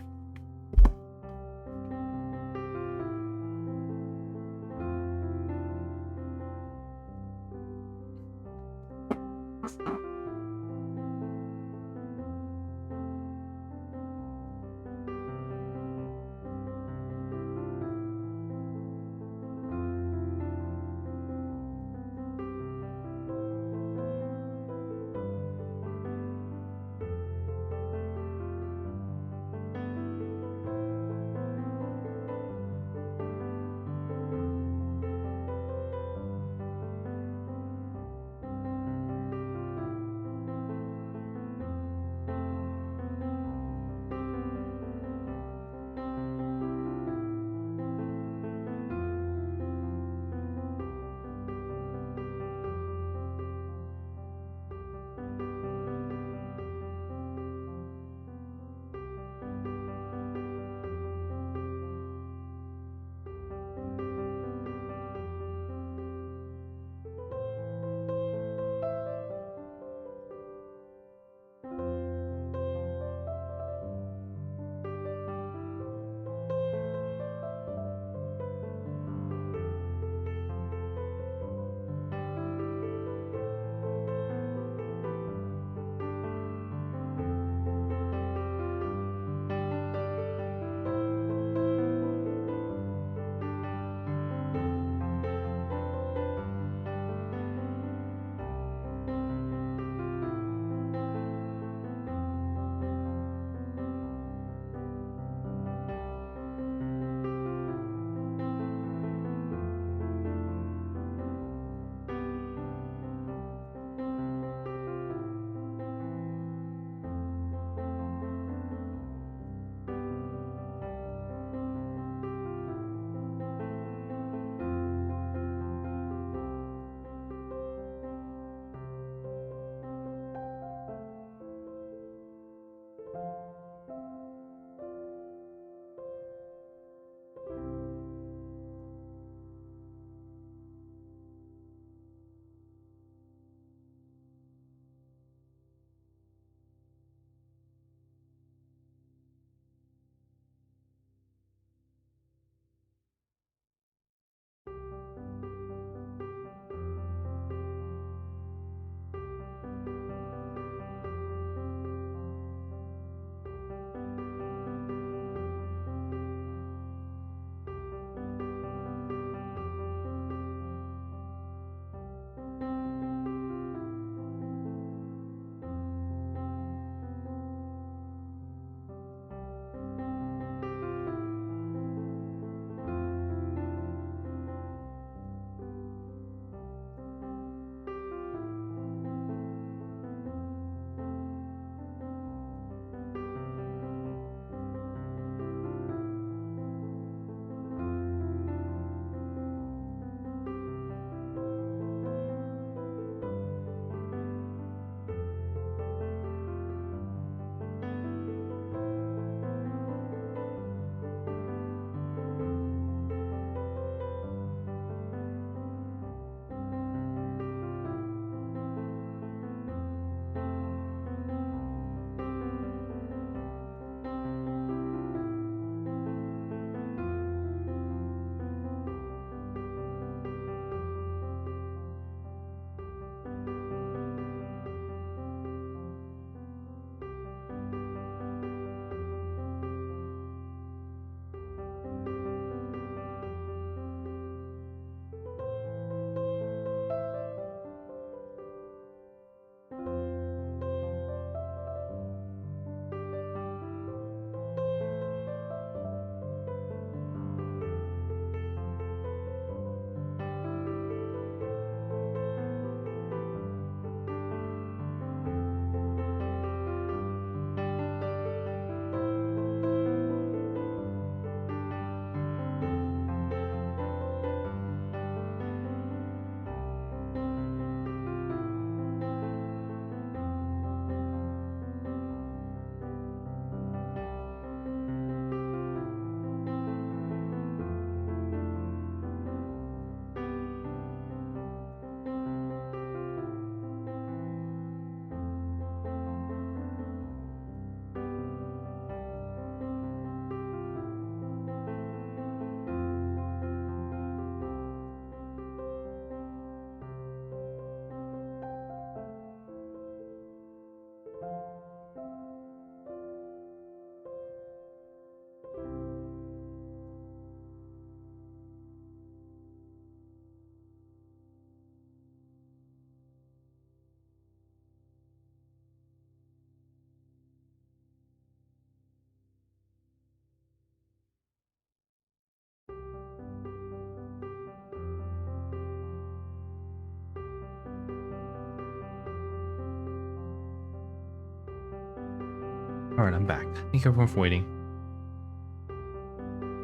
Alright, I'm back. Thank you everyone for waiting.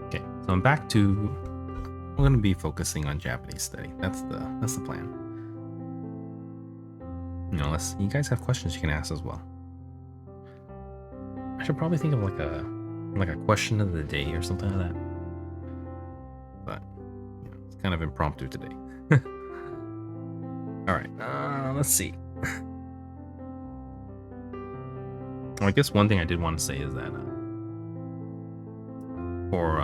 Okay, so I'm back to... I'm going to be focusing on Japanese study. That's the plan. You know, unless you guys have questions you can ask as well. I should probably think of like a question of the day or something like that. But you know, it's kind of impromptu today. Alright, let's see. Well, I guess one thing I did want to say is that for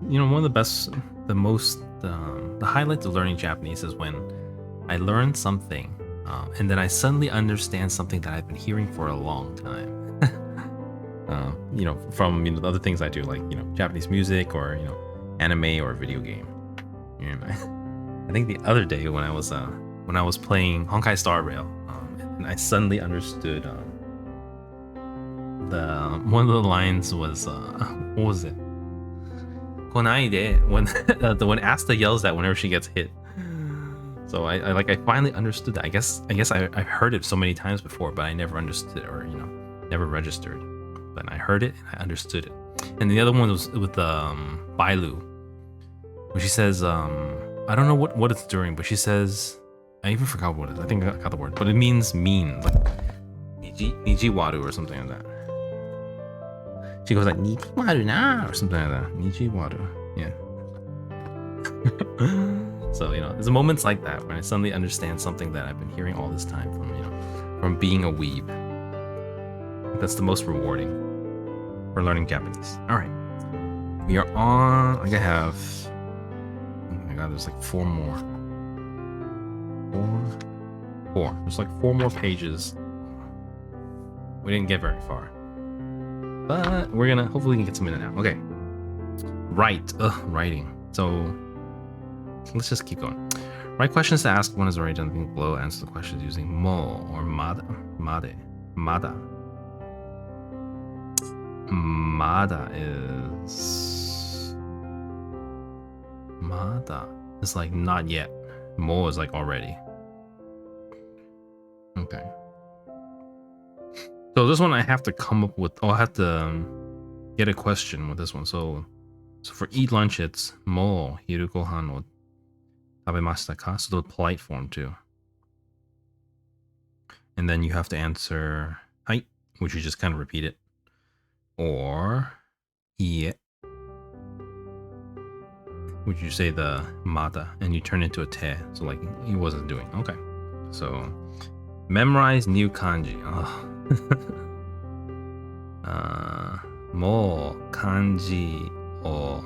you know, one of the best, the highlights of learning Japanese is when I learn something and then I suddenly understand something that I've been hearing for a long time. You know, from the other things I do, like Japanese music or anime or video game. You know, I think the other day when I was playing Honkai Star Rail, and I suddenly understood one of the lines was what was it? Konaide, when Asta yells that whenever she gets hit. So I finally understood that. I guess I've heard it so many times before, but I never understood it, or never registered. But I heard it and I understood it. And the other one was with Bailu, when she says I don't know what it's during, but she says, I even forgot what it is. I think I got the word, but it means mean, like Nijiwaru or something like that. She goes like Nijiwaru na or something like that. Nijiwaru, yeah. So there's moments like that when I suddenly understand something that I've been hearing all this time from being a weeb. That's the most rewarding for learning Japanese. All right, we are on. I have. Oh my god, there's like four more. Four. There's like 4 more pages. We didn't get very far, but we're gonna hopefully we can get some in now. Okay. Writing. So let's just keep going. Write questions to ask one is already done. Think below. Answer the questions using mo or mada. Mada is like not yet. Mo is like already. Okay. So this one I have to come up with. I have to get a question with this one. So for eat lunch, it's mo hiru gohan wo tabemashita ka? So the polite form too. And then you have to answer hai, which you just kind of repeat it. Or ie, which you say the mada and you turn into a te. So like he wasn't doing. Okay. So memorize new kanji. Mo kanji o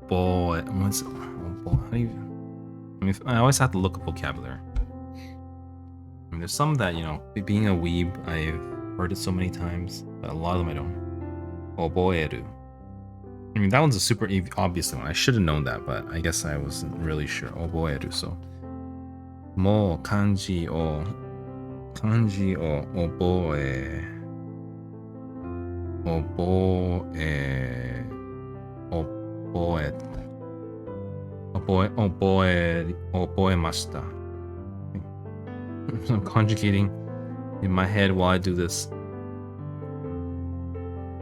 boy. What's boy? How do you? I always have to look up vocabulary. There's some that being a weeb, I've heard it so many times, but a lot of them I don't. Oboeru. That one's a super obvious one. I should have known that, but I guess I wasn't really sure. Oboeru. So mo kanji o oboe oboemashita. I'm conjugating in my head while I do this.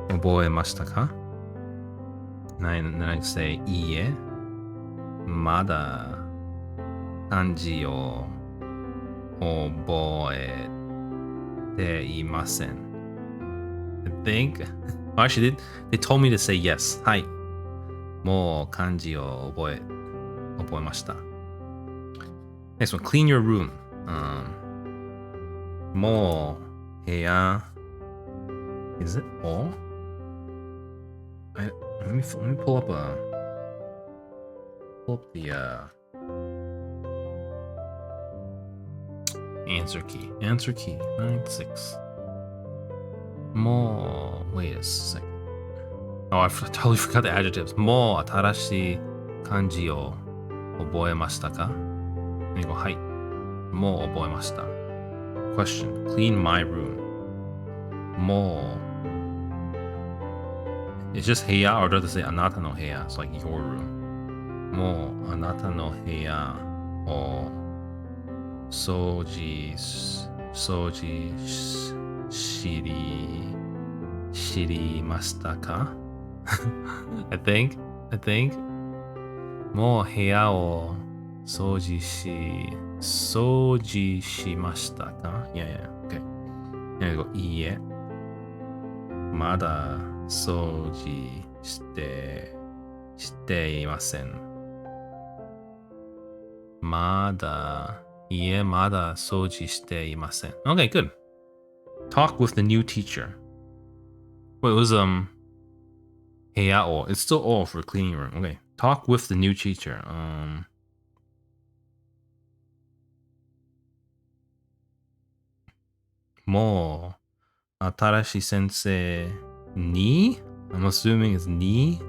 Oboemashita ka? And then I say ie, mada kanji o oboete imasen. I think. Well, actually, they told me to say yes. Hai. Mo kanji o oboemashita. Next one, clean your room. Mo heya. Is it all? Let me pull up the answer key. 96. Mo. Wait a second. Oh, I totally forgot the adjectives. Mo atarashi kanji o oboemashita ka? And you go hai. Mo oboemashita. Question. Clean my room. Mo. It's just heya, or does it say anata no heya? It's like your room. Mo anata no heya o soji shirimashita ka? I think. もう部屋を掃除しましたか? Yeah, okay. There you go. いいえ。まだ掃除していません。まだ掃除していません。Okay, good. Talk with the new teacher. Wait, it was部屋を. It's still all for cleaning room. Okay. Talk with the new teacher. もう新しい先生に I'm assuming it's に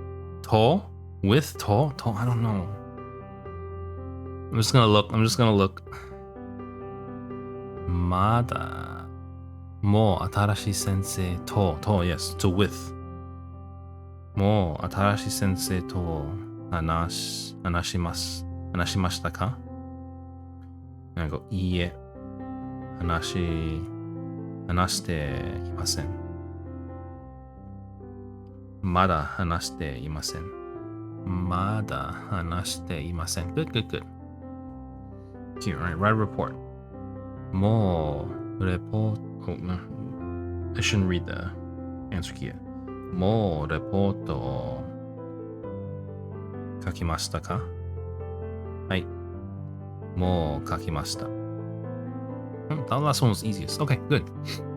to with to I don't know. I'm just gonna look. まだもう新しい先生と yes to with もう新しい先生と話しましたか? なんかいいえ話していません。まだ話していません。Good. Cute, right? Write a report. もうレポート I shouldn't read the answer key yet. もうレポートを書きましたか? はい。もう書きました。That last one was easiest. Okay, good.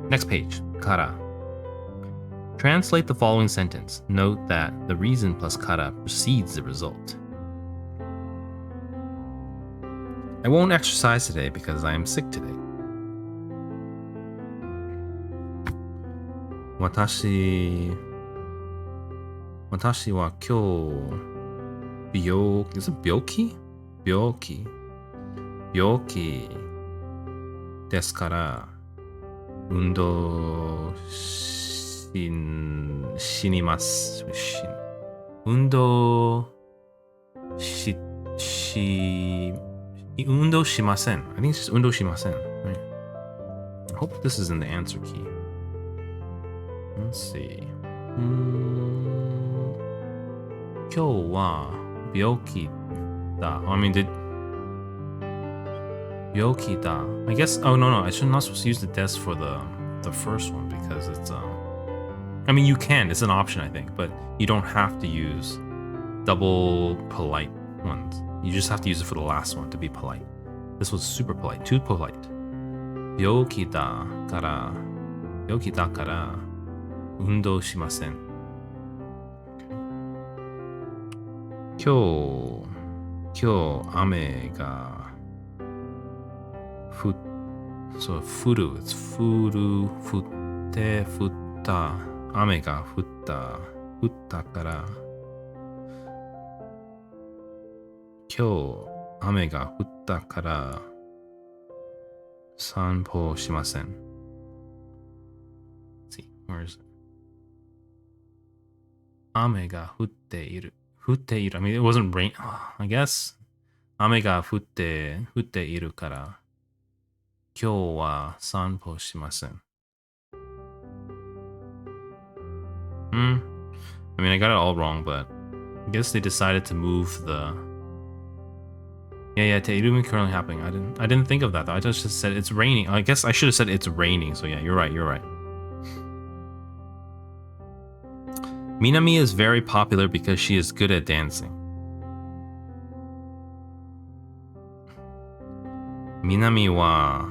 Next page. Kara. Translate the following sentence. Note that the reason plus kara precedes the result. I won't exercise today because I am sick today. 私は今日病気ですから運動しません. I think it's just 運動しません. Right? I hope this is in the answer key. Let's see. 今日は病気だ. I mean,病気だ. I guess. Oh no, I should not supposed to use the des for the first one because it's I mean, you can. It's an option, I think, but you don't have to use double polite ones. You just have to use it for the last one to be polite. This was super polite. Too polite. 病気だから運動しません.今日雨が降った雨が降ったから今日雨が降ったから散歩しません. Let's see, where is it? 雨が降っている. I mean, it wasn't rain. I guess. 雨が降っているから今日は散歩しません. I mean, I got it all wrong, but I guess they decided to move the. Yeah, Teirumi currently happening. I didn't think of that though. I just said it's raining. I guess I should have said it's raining. So yeah, you're right. Minami is very popular because she is good at dancing. Minami wa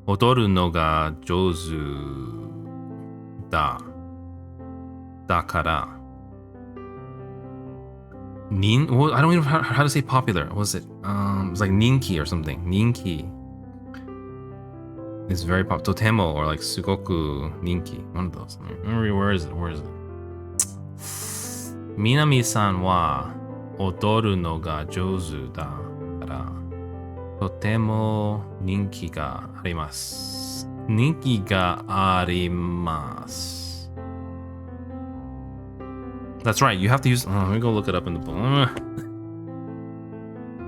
踊るのが上手だからI don't even know how to say popular. What was it? It's like ninki or something. Ninki is very popular. Totemo or like sugoku ninki. One of those. Where is it? Minami-san wa 踊るのが上手だからとても人気があります. That's right. You have to use. Let me go look it up in the book.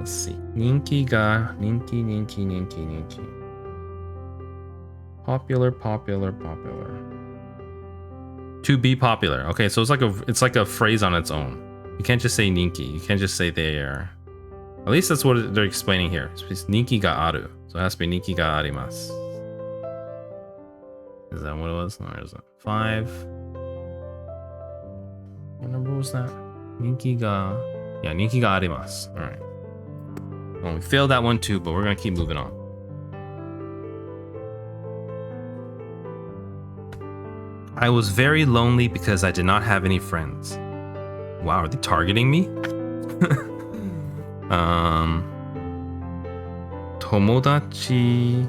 Let's see. Ninki ga, ninki. Popular. To be popular. Okay, so it's like a phrase on its own. You can't just say ninki. You can't just say they are. At least that's what they're explaining here. It's ninki ga aru. So it has to be ninki ga arimasu. Is that what it was? Or is it 5? What number was that? Ninki ga. Yeah, ninki ga arimasu. Alright. Well, we failed that one too, but we're gonna keep moving on. I was very lonely because I did not have any friends. Wow, are they targeting me? Tomodachi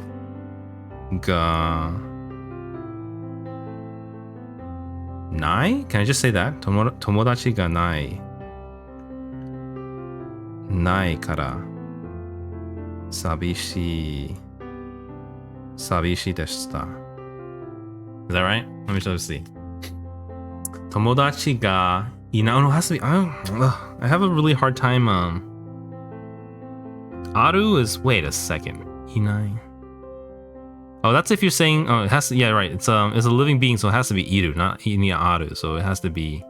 ga nai? Can I just say that? Tomodachi ga nai. Nai kara sabishi deshita. Is that right? Let me just see. Tomodachi ga ina. No, it has to be. I have a really hard time. Aru is. Wait a second. Inai. Oh, that's if you're saying. Oh, it has to. Yeah, right. It's a living being, so it has to be iru, not inia aru. So it has to be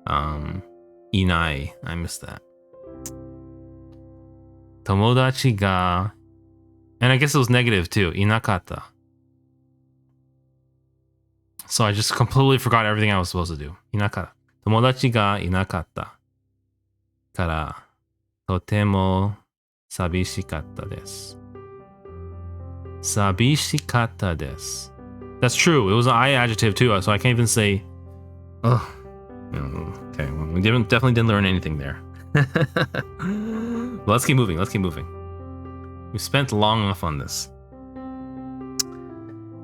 inai. I missed that. Tomodachi ga. And I guess it was negative too. Inakata. So I just completely forgot everything I was supposed to do. Inakata. Tomodachi ga inakatta. Kara. Totemo sabishikatta desu. Sabishikatta desu. That's true. It was an I adjective too, so I can't even say. Oh. Okay. Well, we definitely didn't learn anything there. Let's keep moving. We spent long enough on this.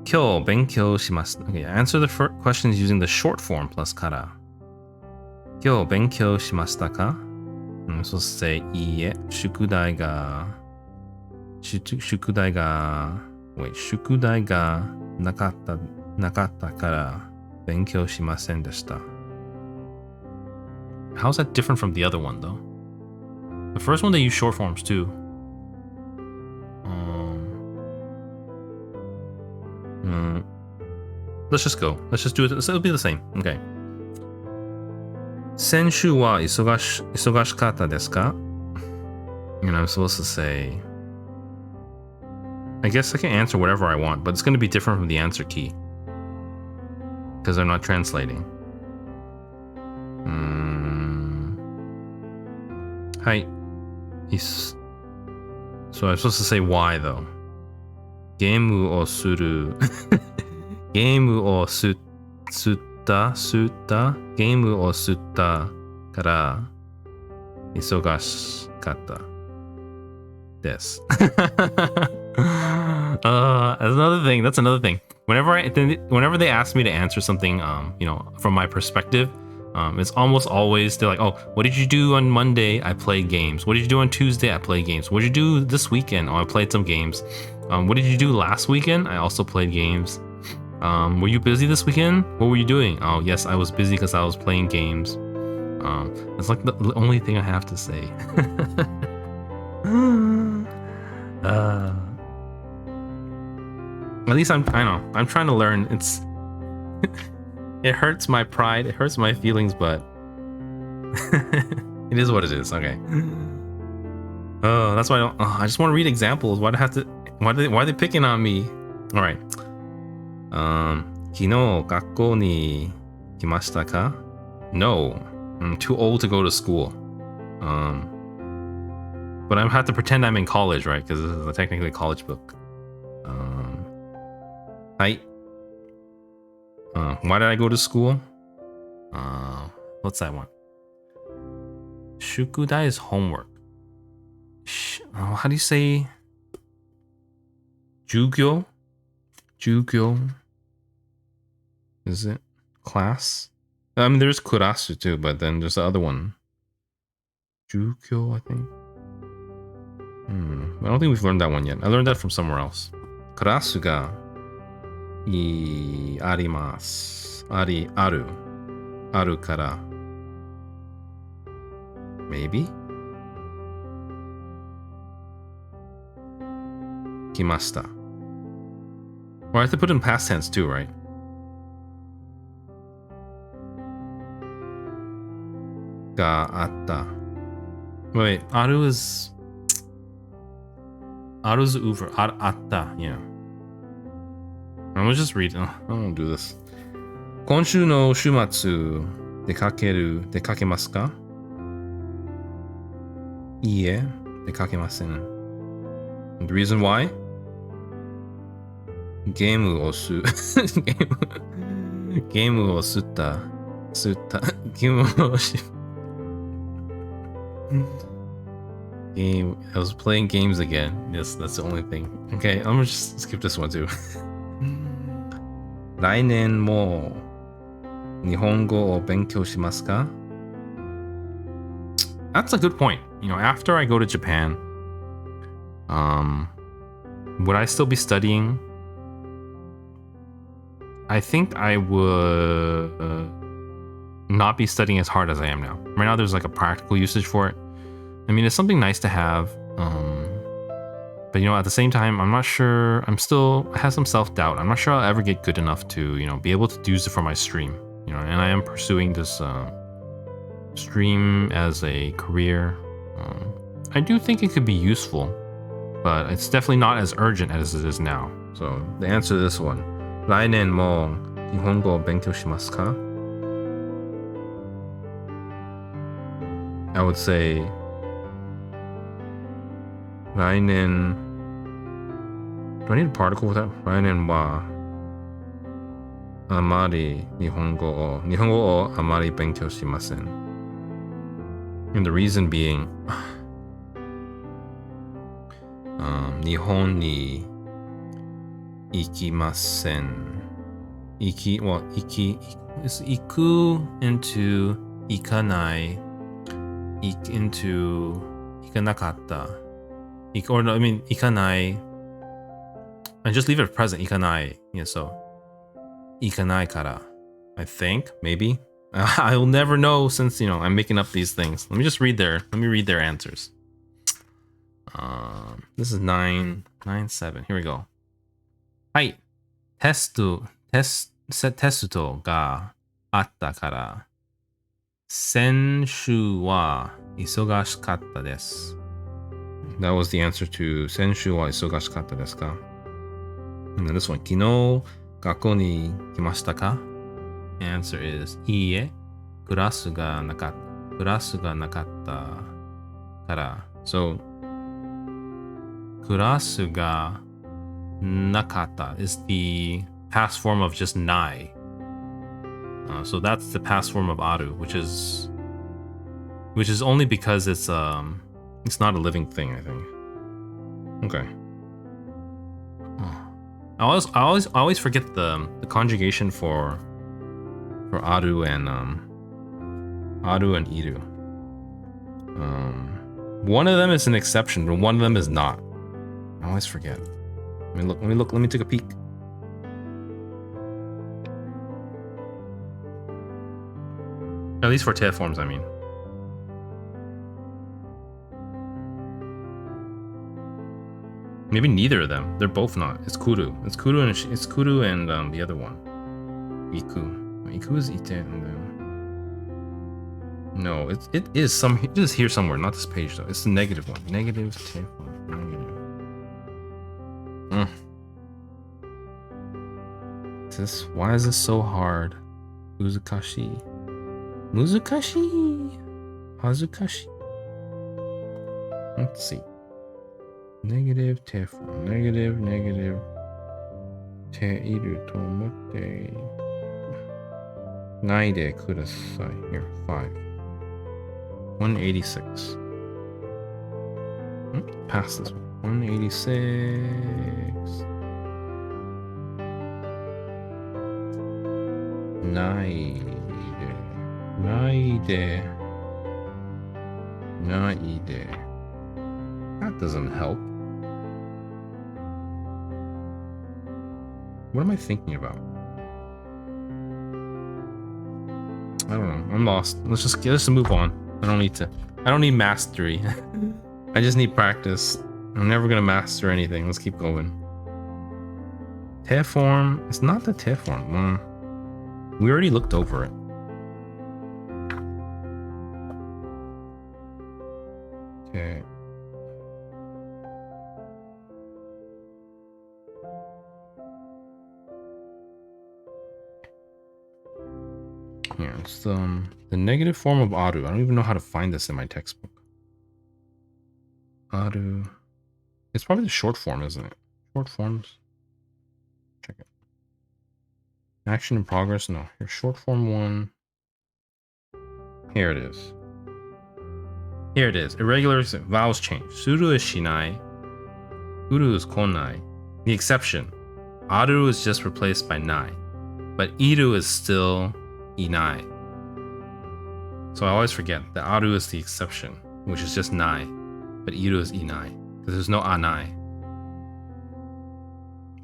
Kyo benkyou shimashita. Okay, answer the questions using the short form plus kara. Kyo benkyou shimashita ka? I'm supposed to say iie. Shukudai ga nakatta kara benkyou shimasen deshita. How's that different from the other one though? The first one they use short forms too. Let's just go. Let's just do it. It'll be the same. Okay. Senshu wa isogashikatta desu ka? And I'm supposed to say. I guess I can answer whatever I want, but it's going to be different from the answer key because I'm not translating. Hi. So I'm supposed to say why though. Game o suru. Game o sutta. Game o sutta kara isogashikatta desu. That's another thing. Whenever they ask me to answer something, from my perspective, it's almost always they're like, "Oh, what did you do on Monday? I played games. What did you do on Tuesday? I played games. What did you do this weekend? Oh, I played some games. What did you do last weekend? I also played games. Were you busy this weekend? What were you doing? Oh, yes, I was busy because I was playing games." It's like the only thing I have to say. At least I know. I'm trying to learn. It hurts my pride. It hurts my feelings, but it is what it is. Okay. Oh, that's why I just want to read examples. Why are they picking on me? All right. 昨日学校に来ましたか? No. I'm too old to go to school. But I have to pretend I'm in college, right? Because this is technically a college book. Hi. Why did I go to school? What's that one? Shukudai is homework. How do you say? Jugyo? Is it class? I mean, there's kurasu too, but then there's the other one. Jugyo, I think. I don't think we've learned that one yet. I learned that from somewhere else. Kurasu ga arimasu. Aru kara. Maybe? Kimashita. Or I have to put in past tense too, right? Ga atta. Wait, aru's over. Atta, yeah. I'm gonna just read. I don't do this. 今週の週末出かけますか? いいえ、出かけません。The reason why? ゲームをすったゲームをしGame. I was playing games again. Yes, that's the only thing. Okay, I'm gonna just skip this one too. 来年も日本語を勉強しますか? That's a good point. You know, after I go to Japan, would I still be studying? I think I would not be studying as hard as I am now. Right now, there's like a practical usage for it. I mean, it's something nice to have. But, you know, at the same time, I'm not sure. I have some self-doubt. I'm not sure I'll ever get good enough to, you know, be able to use it for my stream. You know, and I am pursuing this stream as a career. I do think it could be useful, but it's definitely not as urgent as it is now. So the answer to this one, 来年も日本語を勉強しますか? I would say 来年 Do I need a particle with that? 来年はあまり日本語をあまり勉強しません. And the reason being, 日本に行きません. 行く into 行かない into 行かなかった or no, I mean 行かない and just leave it present 行かない yeah, so 行かないから I think maybe I'll never know since, you know, I'm making up these things. Let me read their answers. This is 997. Here we go. はい。テストがあったから、先週は忙しかったです。That was the answer to 先週は忙しかったですか? And then this one. 昨日学校に来ましたか? Answer is いいえ、クラスがなかったから。So クラスがなかった is the past form of just nai. So that's the past form of aru, which is only because it's not a living thing, I think. Okay. I always forget the conjugation for aru and iru. One of them is an exception, but one of them is not. I always forget. Let me take a peek. At least for te forms, I mean. Maybe neither of them. They're both not. It's kuru. It's kuru and the other one. Iku. Iku is ite and then. No, it is here somewhere. Not this page though. It's the negative one. Negative te form. Negative. Why is this so hard? Muzukashi. Hazukashi. Let's see. Negative te form. Negative te iru to omotte nai de kudasai. Here, 5. 186. Pass this one. 186. Naide. That doesn't help. What am I thinking about? I don't know. I'm lost. Let's just move on. I don't need mastery. I just need practice. I'm never gonna master anything. Let's keep going. Te form. It's not the te form. We already looked over it. Okay. Here, it's the negative form of aru. I don't even know how to find this in my textbook. Aru. It's probably the short form, isn't it? Short forms. Check it. Action in progress. No. Here's short form 1. Here it is. Here it is. Irregular vowels change. Suru is shinai. Uru is konai. The exception. Aru is just replaced by nai. But iru is still inai. So I always forget that aru is the exception, which is just nai. But iru is inai. Because there's no anai.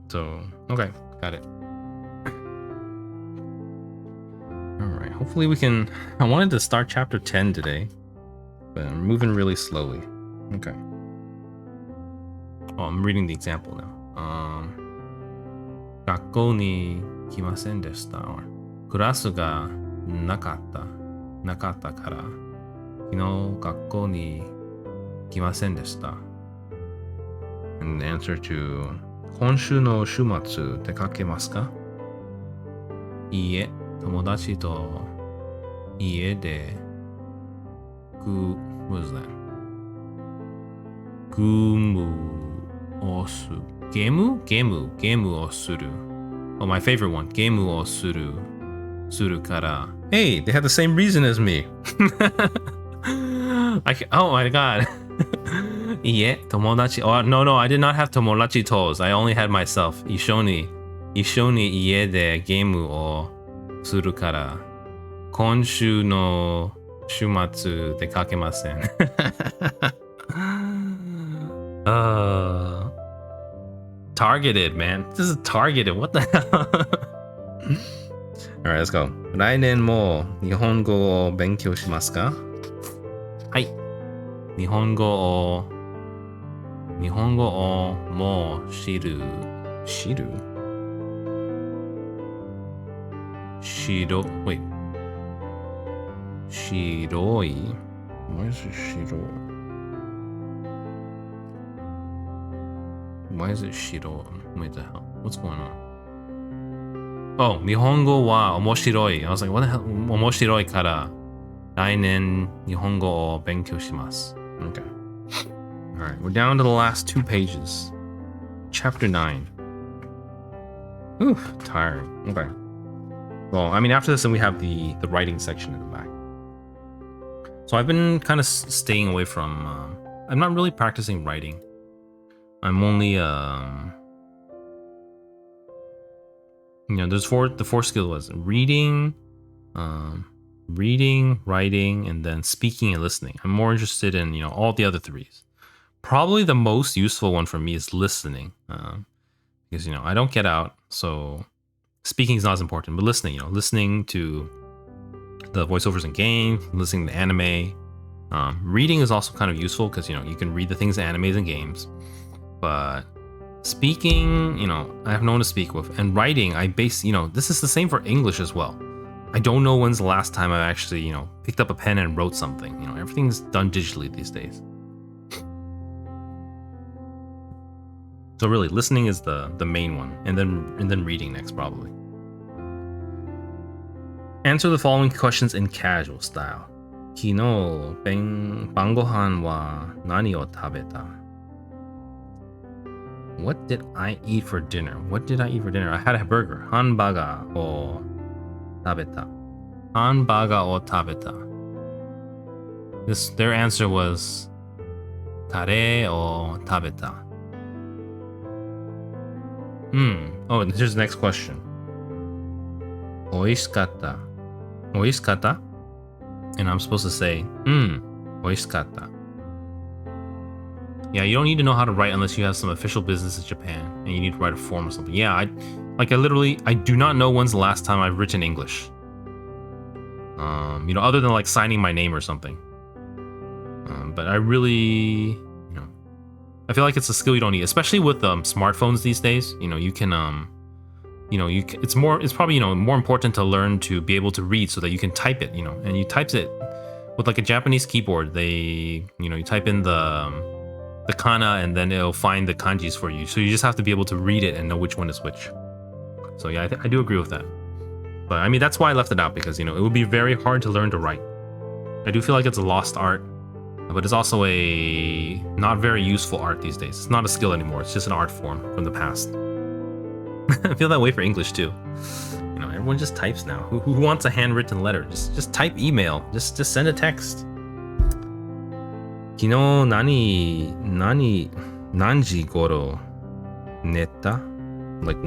So, okay. Got it. Alright. Hopefully we can... I wanted to start chapter 10 today. But I'm moving really slowly. Okay. Oh, I'm reading the example now. 学校に来ませんでした。クラスがなかったから、昨日学校に来ませんでした。And the answer to 今週の週末出かけますか？いいえ、友達と家でwhat is that? ゲームをする。Oh, my favorite one. ゲームをするから。Hey, they had the same reason as me. Oh my god. いいえ、友達。Oh, no, I did not have 友達と。I only had myself. 一緒に家でゲームをするから。今週の週末出かけません。Targeted, man. This is targeted. What the hell? Alright, let's go. 来年も日本語を勉強しますか？はい。日本語をもう知る。Wait. 白い Why is it 白い Why is it 白い Wait the hell What's going on? Oh, 日本語は面白い I was like, what the hell? 面白いから来年日本語を勉強します Okay. Alright, we're down to the last 2 pages. Chapter 9. Ooh, tired. Okay. Well, I mean, after this, then we have the writing section in the back. So I've been kind of staying away from... I'm not really practicing writing. I'm only... there's the 4 skills was reading, writing, and then speaking and listening. I'm more interested in, all the other 3s. Probably the most useful one for me is listening. Because, I don't get out, so speaking is not as important. But listening, listening to the voiceovers in games, listening to anime. Reading is also kind of useful because, you can read the things in animes and games. But speaking, I have no one to speak with. And writing, I base, this is the same for English as well. I don't know when's the last time I actually, picked up a pen and wrote something. Everything's done digitally these days. So really, listening is the main one, and then reading next probably. Answer the following questions in casual style. 昨日晩ご飯は何を食べた? What did I eat for dinner? What did I eat for dinner? I had a burger. ハンバーガーを食べた. Their answer was カレーを食べた. Oh, and here's the next question. おいしかった. And I'm supposed to say, おいしかった. Yeah, you don't need to know how to write unless you have some official business in Japan and you need to write a form or something. Yeah, I do not know when's the last time I've written English. Other than like signing my name or something. But I really, I feel like it's a skill you don't need, especially with smartphones these days. You know, you can it's probably, you know, more important to learn to be able to read so that you can type it, you know, and you type it with like a Japanese keyboard. They, you know, you type in the kana and then it'll find the kanjis for you. So you just have to be able to read it and know which one is which. So yeah, I do agree with that. But I mean, that's why I left it out, because, you know, it would be very hard to learn to write. I do feel like it's a lost art, but it's also a not very useful art these days. It's not a skill anymore. It's just an art form from the past. I feel that way for English too. You know, everyone just types now. Who wants a handwritten letter? Just type email. Just send a text. 昨日何時頃寝た? Like,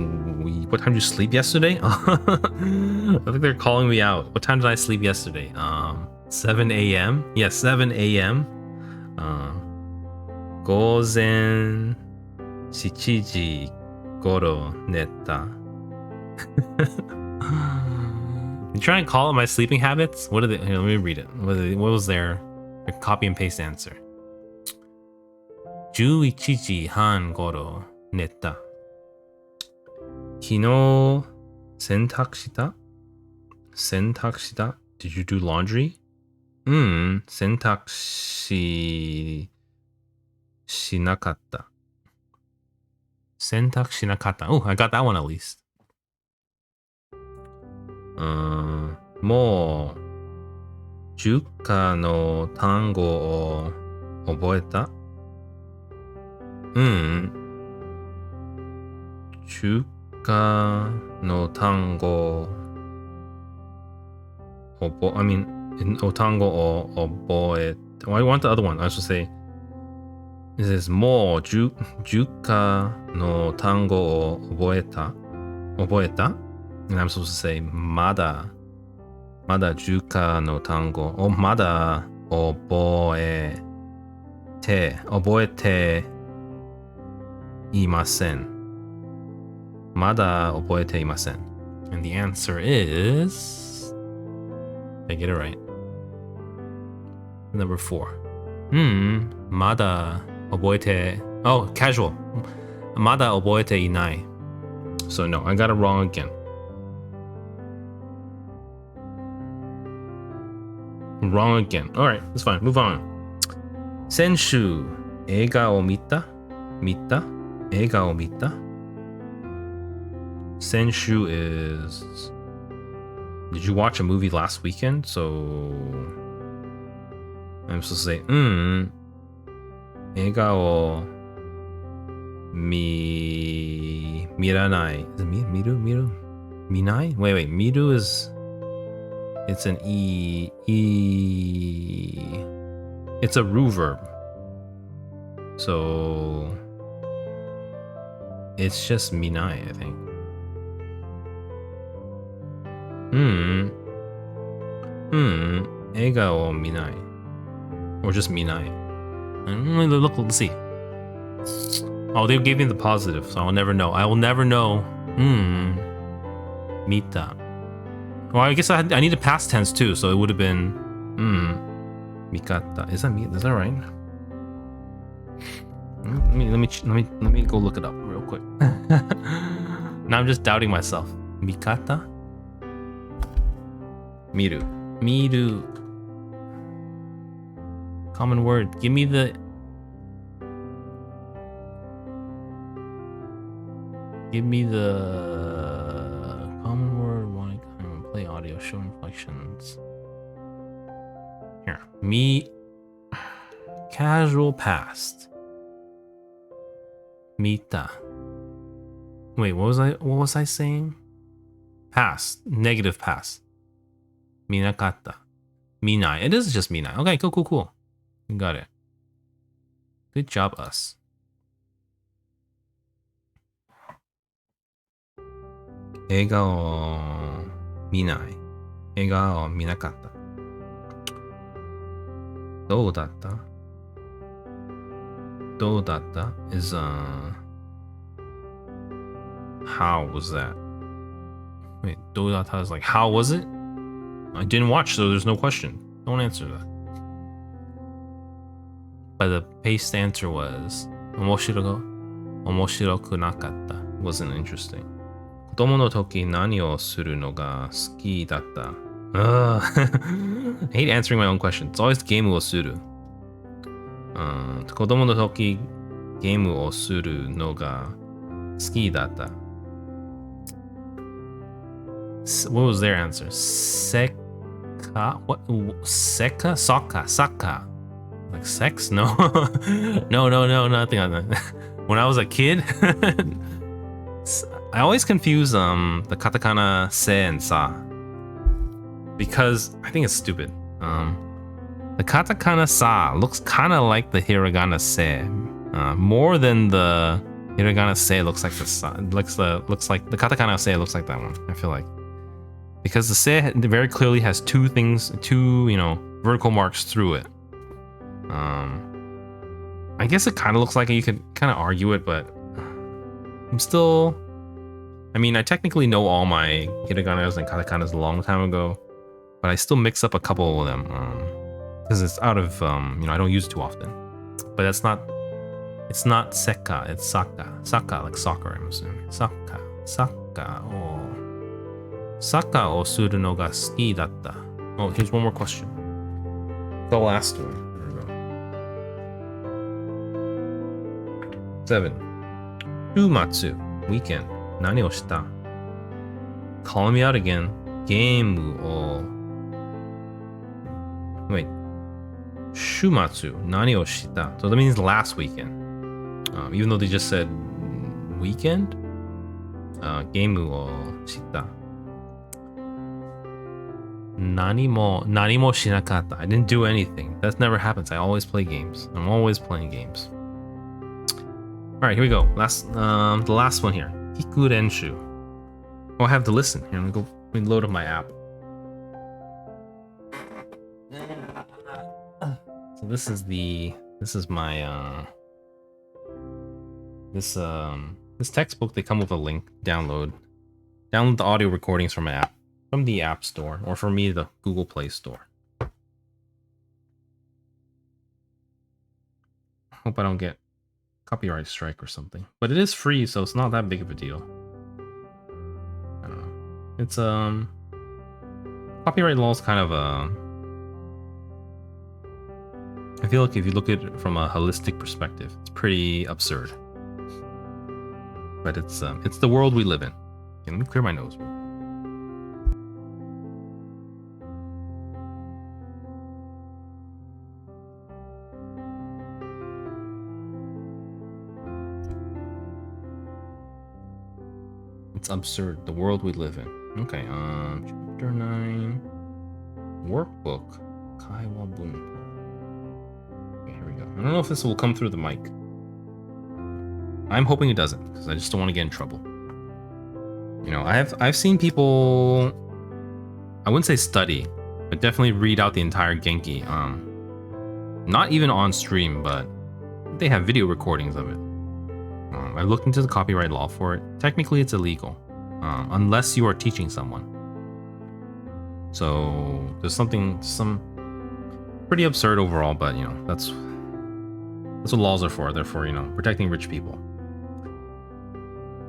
what time did you sleep yesterday? I think they're calling me out. What time did I sleep yesterday? 7 a.m. Yeah, 7 a.m. 午前7時頃寝た. You try and call it my sleeping habits? What are they? Here, let me read it. What was their copy and paste answer? 11時半頃寝た. 昨日洗濯した? 洗濯した? Did you do laundry? 洗濯しなかった. 洗濯しなかった. Oh, I got that one at least. もう10課の単語を覚えた? 10課の単語単語を覚えた. Well, I want the other one. I should say, it says もう10課の単語を覚えた? And I'm supposed to say まだ10課の単語をまだ覚えていません. まだ覚えていません. And the answer is, I get it right, number 4. まだ覚えて, oh, casual. まだ覚えていない. So no, I got it wrong again. Wrong again. Alright, that's fine. Move on. 先週映画を見た? 映画を見た? Senshu is, did you watch a movie last weekend? So I'm supposed to say 映画を見らない. Is it 見る? 見ない? Wait, 見る is, it's an it's a ru verb. So it's just 見ない, I think. 映画を見ない. Or just 見ない. Let's see. Oh, they gave me the positive, so I will never know. I will never know. 見た. Well, I guess I need a past tense too, so it would have been 見方. Is that right? Let me go look it up real quick. Now I'm just doubting myself. 見方? 見る. Common word. Give me the common word. Why can't play audio? Show inflections. Here. Casual past. 見た. Wait, what was I saying? Past. Negative past. 見なかった. 見ない. It is just 見ない. Okay, cool. You got it. Good job, us. 映画を見ない. 映画を見なかった. どうだった? どうだった is how was that? Wait, どうだった is like how was it? I didn't watch, so there's no question. Don't answer that. But the paste answer was 面白くなかった. Wasn't interesting. 子供の時何をするのが好きだった? I hate answering my own question. It's always ゲームをする. 子供の時ゲームをするのが好きだった. What was their answer? Seka? What? Seka? Saka? Like sex? No. No, nothing on that. When I was a kid, I always confuse the katakana se and sa because I think it's stupid. The katakana sa looks kind of like the hiragana se, more than the hiragana se looks like the sa. Looks like the katakana se looks like that one. I feel like because the se very clearly has two vertical marks through it. I guess it kind of looks like it. You could kind of argue it, but I'm still. I mean, I technically know all my hiraganas and katakanas a long time ago, but I still mix up a couple of them because it's out of I don't use it too often. But it's not seka, it's saka. Saka like soccer, I'm assuming. Saka o suru no ga suki datta. Oh, here's one more question. The last one. 7. 週末 weekend 何をした? Call me out again. ゲームを Wait. 週末 何をした? So that means last weekend. Even though they just said weekend? ゲームをした. 何もしなかった. I didn't do anything. That never happens. I always play games. I'm always playing games. Alright, here we go. The last one here. Kiku Renshu. Oh, I have to listen. Here, let me load up my app. So this is my this textbook. They come with a link. Download the audio recordings from my app, from the App Store, or for me, the Google Play Store. Hope I don't get copyright strike or something, but it is free, so it's not that big of a deal. It's copyright law is kind of I feel like if you look at it from a holistic perspective, it's pretty absurd. But it's the world we live in. Okay, let me clear my nose. It's absurd, the world we live in. Okay, chapter 9, workbook, Kaiwa Bunpo. Okay, here we go. I don't know if this will come through the mic. I'm hoping it doesn't, because I just don't want to get in trouble. You know, I've seen people, I wouldn't say study, but definitely read out the entire Genki. Not even on stream, but they have video recordings of it. I looked into the copyright law for it. Technically, it's illegal, unless you are teaching someone. So there's some pretty absurd overall, but you know that's what laws are for. They're for protecting rich people.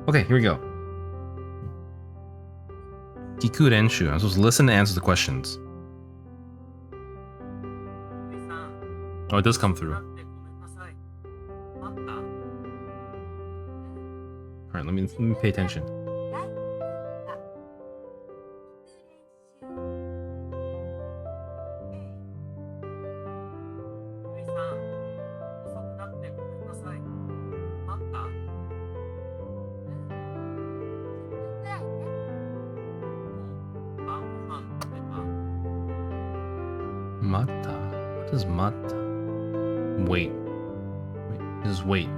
Okay, here we go. Kiku Renshu. I'm supposed to listen and answer the questions. Oh, it does come through. All right, let me pay attention. Mata? What is mata? Wait. This is wait.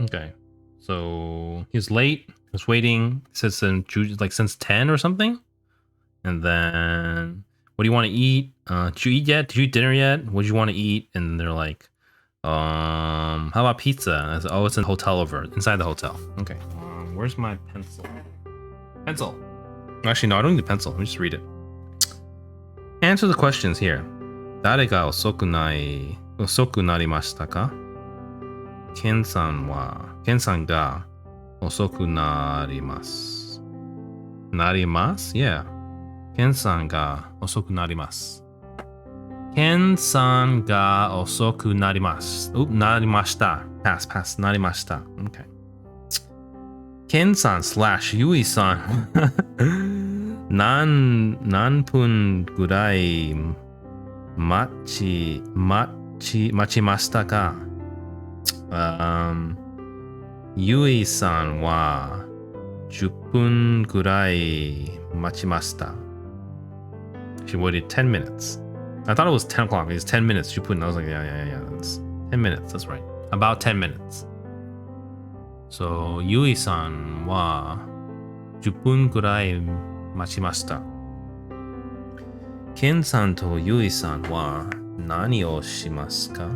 Okay. So he's late. He's waiting since since 10 or something. And then, what do you want to eat? Did you eat yet? Did you eat dinner yet? What do you want to eat? And they're like, how about pizza? I said, oh, it's in the hotel inside the hotel. Okay. Where's my pencil? Pencil. Actually, no, I don't need a pencil. Let me just read it. Answer the questions here. 誰が遅くなりましたか? ケンさんが遅くなります。なります? Yeah. ケンさんが遅くなります。ケンさんが遅くなります。なりました。pass なりました。Okay. ケンさん/ユイさん何分ぐらい待ちましたか? ユイさんは10分ぐらい待ちました。She waited 10 minutes. I thought it was 10 o'clock. It was 10 minutes. She put in. I was like, yeah. It's 10 minutes. That's right. About 10 minutes. So, Yui-san は10分くらい待ちました。ケンさんとユイさんは何をしますか?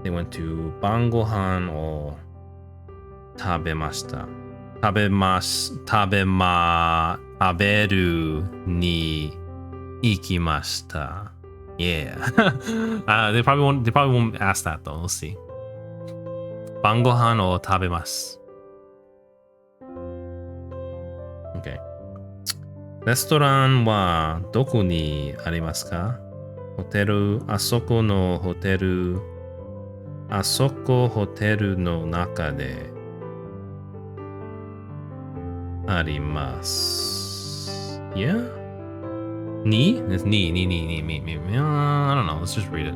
They went to 晩ご飯を食べました。食べるに行きました。Yeah. They probably won't ask that though. We'll see. 晩ご飯を食べます。Okay. レストランはどこにありますか? あそこホテルの中であります。Yeah? It's me. I don't know. Let's just read it.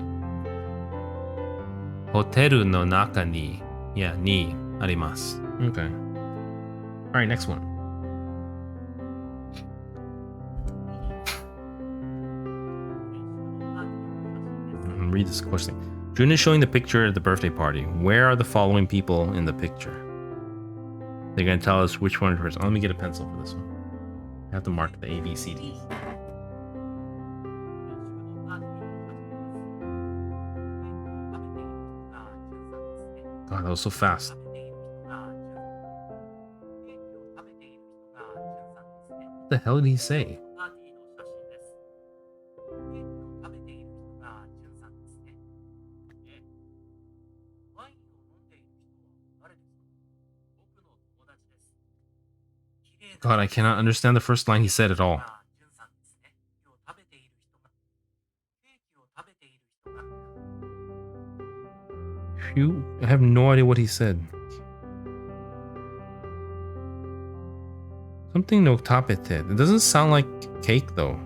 ホテルの中に、にあります。Okay. Alright, next one. Read this question. June is showing the picture of the birthday party. Where are the following people in the picture? They're going to tell us which one first. Let me get a pencil for this one. I have to mark the A, B, C, D. God, that was so fast. What the hell did he say? God, I cannot understand the first line he said at all. I have no idea what he said. Something no tapete. It doesn't sound like cake though.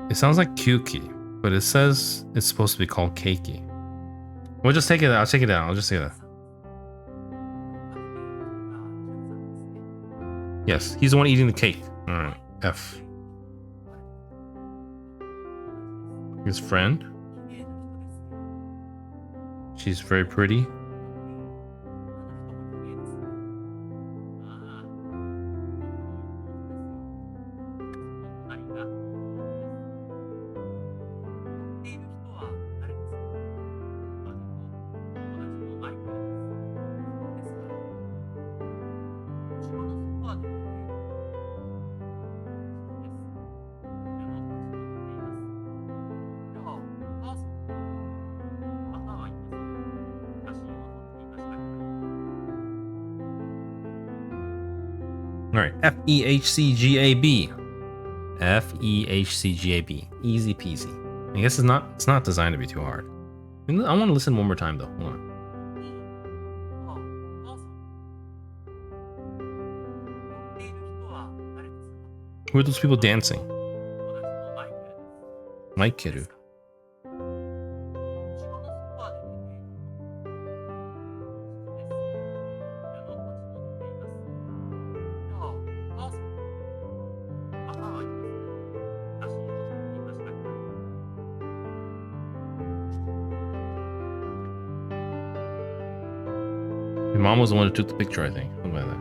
It sounds like kyuki, but it says it's supposed to be called keiki. We'll just take it out. I'll take it down. I'll just say that. Yes, he's the one eating the cake. Alright, F. His friend. She's very pretty. Alright, F-E-H-C-G-A-B. F-E-H-C-G-A-B. Easy peasy. I guess it's not designed to be too hard. I want to listen one more time though. Hold on. Who are those people dancing? Maikeru. Your mom was the one who took the picture, I think. Something like that.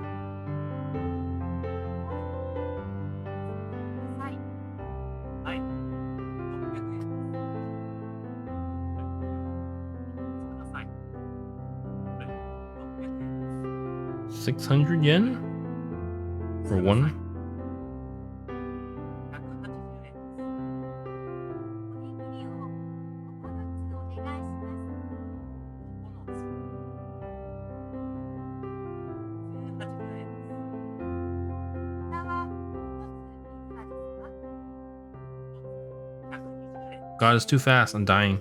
$600 for one. God, it's too fast. I'm dying.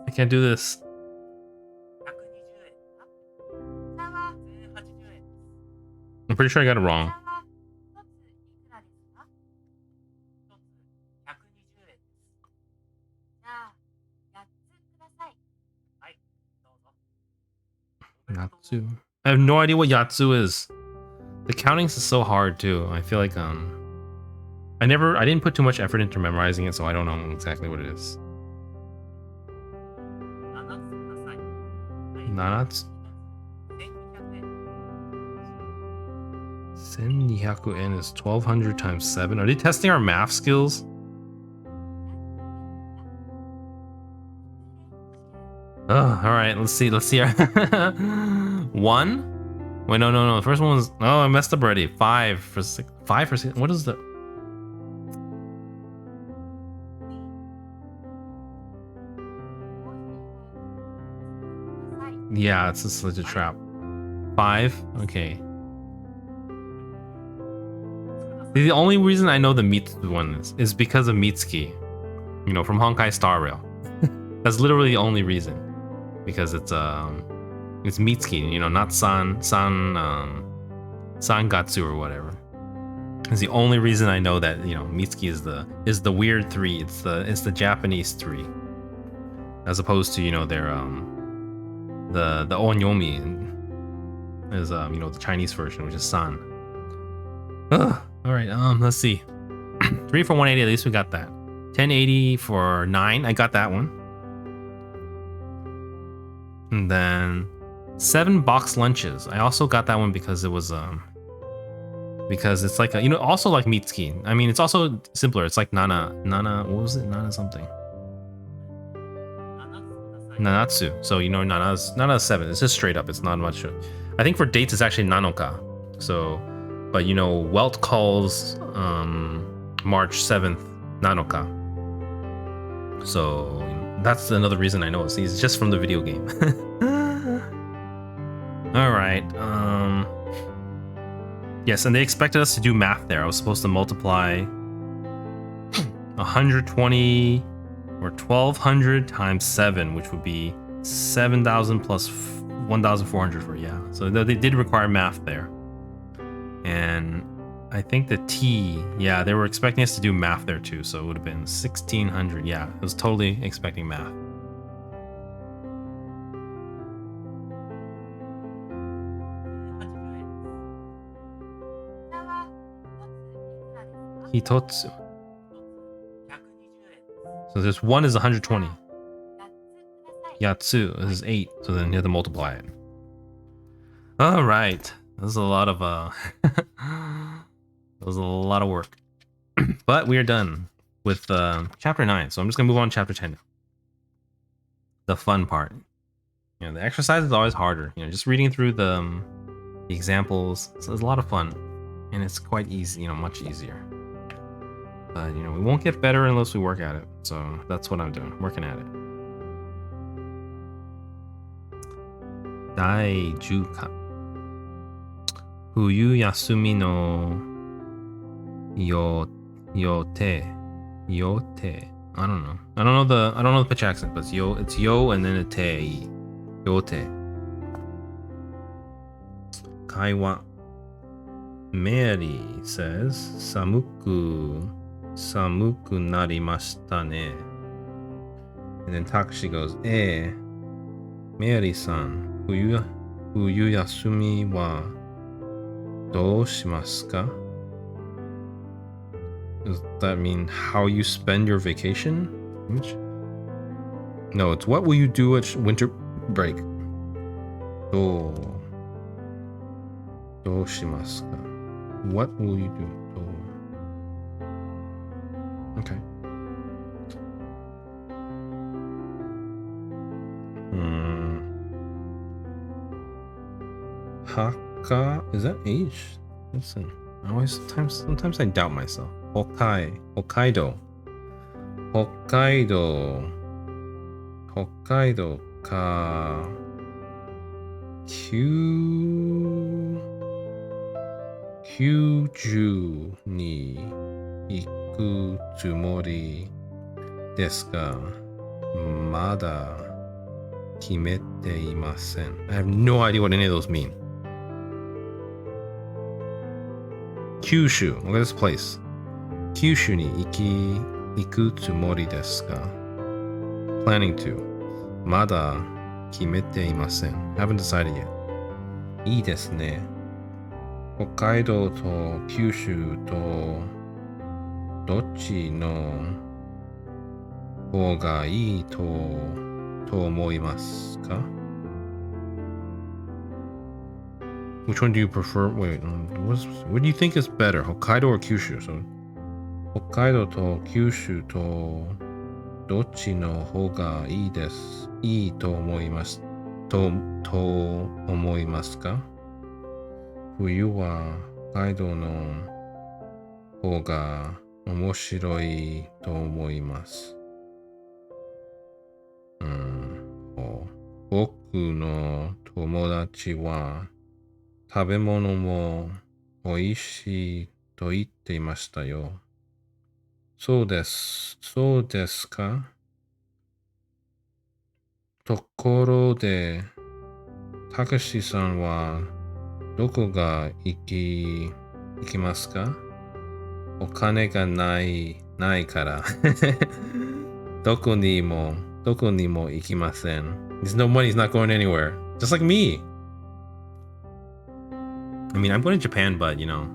I can't do this. I'm pretty sure I got it wrong. Yatsu. I have no idea what Yatsu is. The countings is so hard too. I feel like I didn't put too much effort into memorizing it, so I don't know exactly what it is. Nanatsu. 1200 yen is 1200 times 7. Are they testing our math skills? Oh, all right. Let's see. One. Wait, no. The first one was. Oh, I messed up already. 5 for 6. 5 for 6. What is the? Yeah, it's just such a trap. 5. Okay. The only reason I know the Mitsu one is because of Mitsuki, you know, from Honkai Star Rail. That's literally the only reason, because it's Mitsuki, you know, not Sangatsu or whatever. It's the only reason I know that, you know, Mitsuki is the weird 3. It's the Japanese 3, as opposed to, you know, their the Onyomi is you know, the Chinese version, which is San. Ugh. All right, let's see. 3 for 180, at least we got that. 1080 for 9, I got that one. And then 7 box lunches. I also got that one because it was because it's like a, you know, also like Mitsuki. I mean, it's also simpler. It's like Nana, what was it? Nana something. Nanatsu. So, you know, Nana's 7. It's just straight up. It's not much. I think for dates it's actually Nanoka. So, but you know, Welt calls March 7th Nanoka. So that's another reason I know it's just from the video game. All right. Yes, and they expected us to do math there. I was supposed to multiply 120 or 1200 times 7, which would be 7,000 plus 1,400 for, yeah. So they did require math there. And I think the T, yeah, they were expecting us to do math there too, so it would have been 1,600. Yeah, I was totally expecting math. Hitotsu. So this 1 is 120. Yatsu is 8, so then you have to multiply it. All right. There's a lot of that was a lot of work. But we are done with chapter 9, so I'm just gonna move on to chapter 10 now. The fun part. You know, the exercise is always harder. You know, just reading through the examples, so it's a lot of fun, and it's quite easy. You know, much easier. But you know, we won't get better unless we work at it. So that's what I'm doing, working at it. Daijuka. 冬休みの予定. I don't know. I don't know the pitch accent, but it's yo and then a te. Yote. Kaiwa. Mary says, 寒くなりましたね. And then Takashi goes, Mary さん、冬休みはどうしますか? Does that mean how you spend your vacation? No, it's what will you do at winter break? どうしますか? What will you do? どう Okay. Haka? Is that H? Listen, I always sometimes I doubt myself. Hokkaido. Hokkaido. Hokkaido ka. Kyūshū ni iku tsumori desu ga? Mada kimete imasen. I have no idea what any of those mean. Kyūshū. Look at this place. Kyūshū ni iku tsumori desu ga? Planning to. Mada kimete imasen. Haven't decided yet. いいですね。北海道と九州とどっちの方がいいと思いますか? Which one do you prefer? Wait, what do you think is better? Hokkaido or Kyushu? So, 北海道と九州とどっちの方がいいと思いますか? 冬は北海道の方が面白いと思います。僕の友達は食べ物も美味しいと言っていましたよ。そうですか? ところで、たかしさんはどこが行きますか? お金がないからどこにも行きません. There's no money, he's not going anywhere. Just like me. I mean, I'm going to Japan, but you know,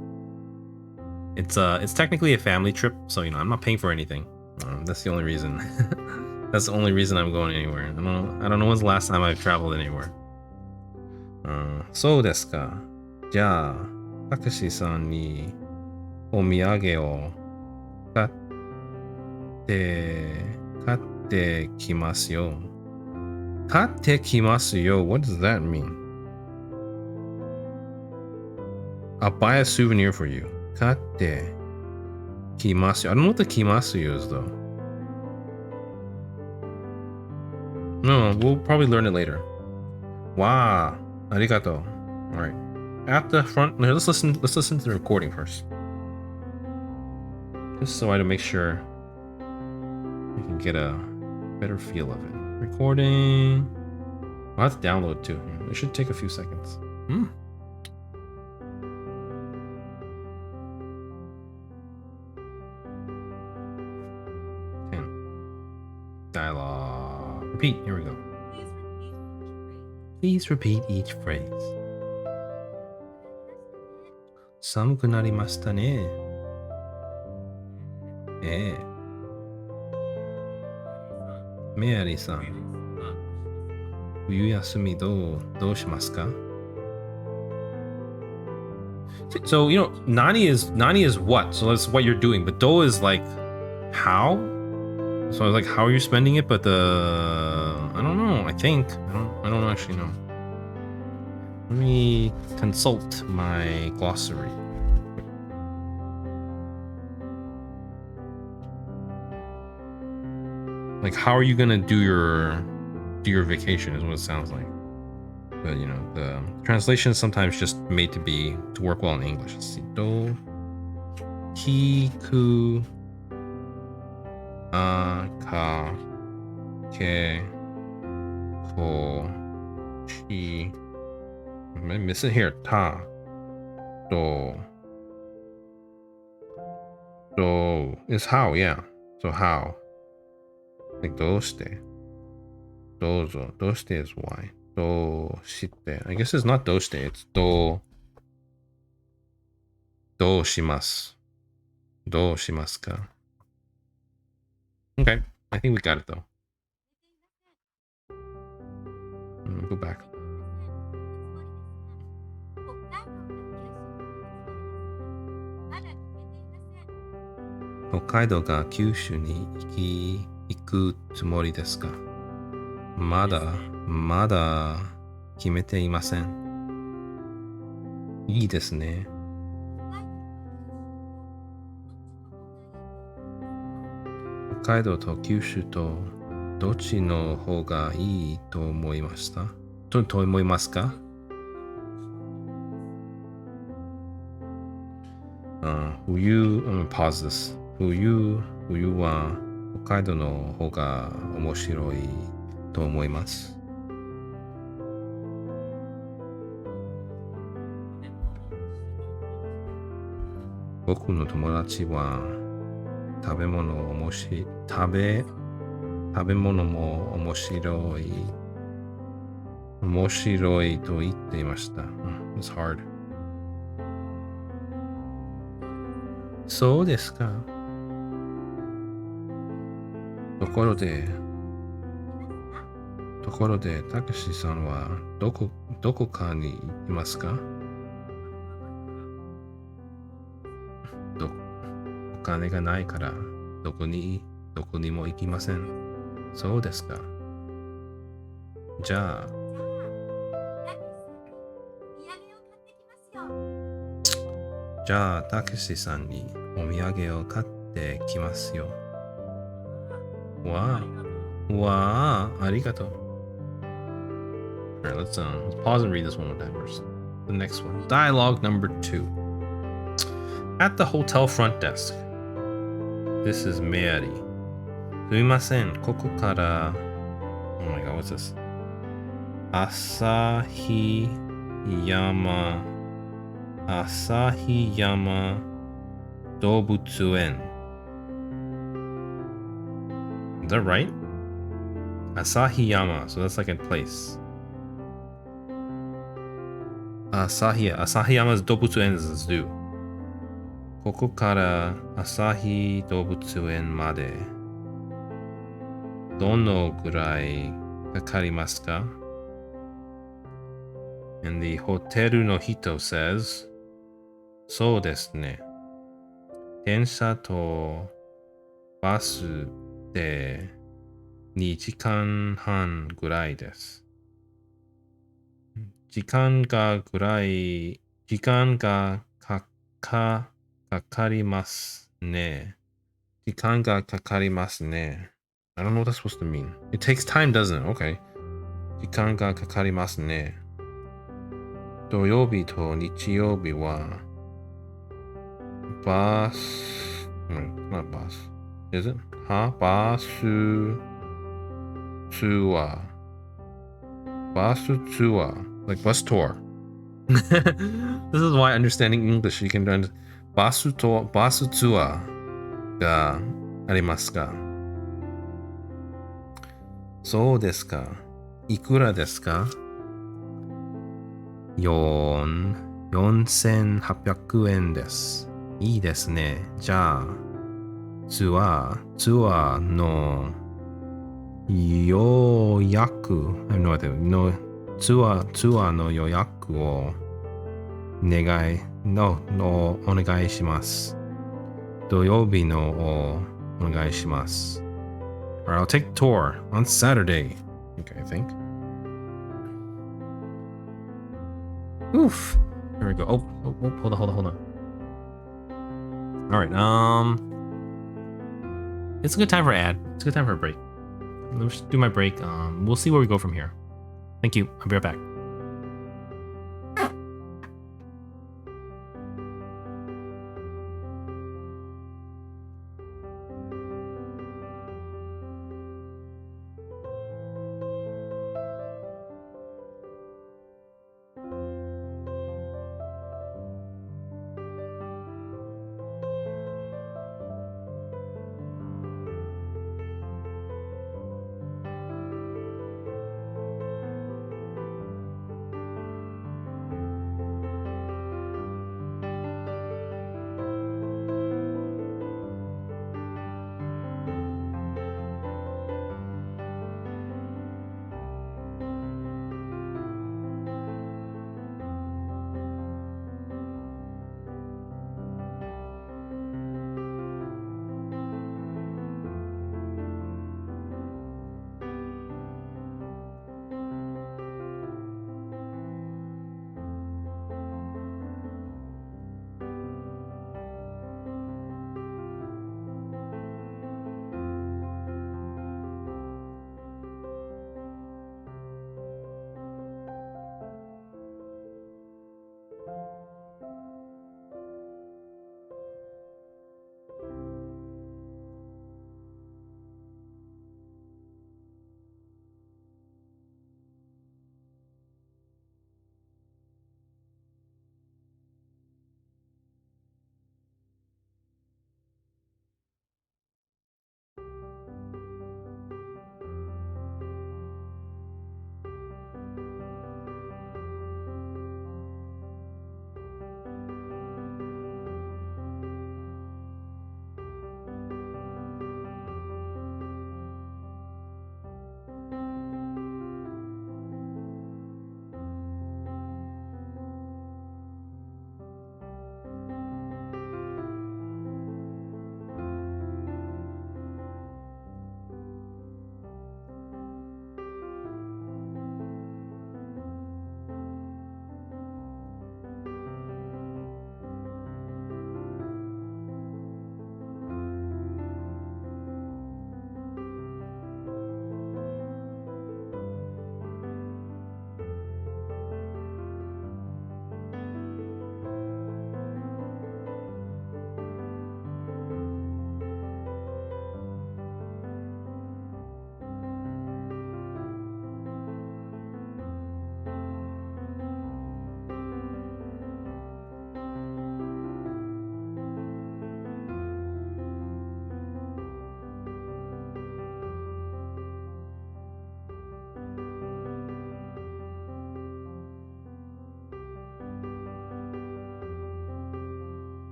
it's technically a family trip, so you know, I'm not paying for anything. That's the only reason. That's the only reason I'm going anywhere. I don't know when's the last time I've traveled anywhere. そうですか。じゃあ、たかしさんにお土産を買ってきますよ。買ってきますよ. What does that mean? I'll buy a souvenir for you. 買ってきますよ. I don't know what the きますよ is though. No, we'll probably learn it later. Wow. Arigato. Alright. At the front, let's listen to the recording first. Just so I can make sure we can get a better feel of it. Recording. I'll have to download too. It should take a few seconds. 10. Dialogue. Repeat. Here we go. Please repeat each phrase. 寒くなりましたね。メアリーさん、冬休みどうしますか? So, you know, Nani is what? So that's what you're doing. But do is like how? So I was like, how are you spending it? But I don't know. I think I don't actually know. Let me consult my glossary. Like, how are you gonna do your vacation? Is what it sounds like. But you know, the translation is sometimes just made to work well in English. Let's see. Do kiku ka ke ko chi. I miss it here. Ta do is how, yeah. So how? Like doste. Dozo. Doste is why. Doshite. I guess it's not doshite, it's doshimasu. Doshimasu ka. Okay. I think we got it though. Go back. 北海道が九州に行くつもりですか？まだ決めていません。いいですね。北海道と九州とどっちの方がいいと思いましたと思いますか？冬、pause this. 冬は北海道の方が面白いと思います。僕の友達は食べ物も面白いと言っていました。It's hard. そうですか。ところで、たけしさんはどこかに行きますか？お金がないからどこにも行きません。そうですか。じゃあ、たけしさんにお土産を買ってきますよ。わあ、ありがとう。Alright, let's pause and read this one more time first. The next one. Dialogue number 2. At the hotel front desk. This is Mary. すみません、ここから Oh my god, what's this? 旭山動物園 Is that right? Asahiyama, so that's like a place. Asahiyama's 動物園 is a zoo. ここから旭動物園までどのぐらいかかりますか？ And the ホテルの人 says そうですね。電車とバスで2時間半ぐらいです。時間がかかりますね。時間がかかりますね。I don't know what that's supposed to mean. It takes time, doesn't it? Okay. 時間がかかりますね。土曜日と日曜日はバス、not bus. Is it? バスツアー。バスツアー。Like bus tour. This is why understanding English, you can learn バスツアーがありますか？そうですか。いくらですか？4800円です。いいですね。じゃあ、ツアーの予約、ツアーの予約をお願いします。土曜日のをお願いします。Alright, I'll take tour on Saturday. Okay, I think. Oof. There we go. Oh, hold on. All right. It's a good time for an ad. It's a good time for a break. Let's do my break. We'll see where we go from here. Thank you. I'll be right back.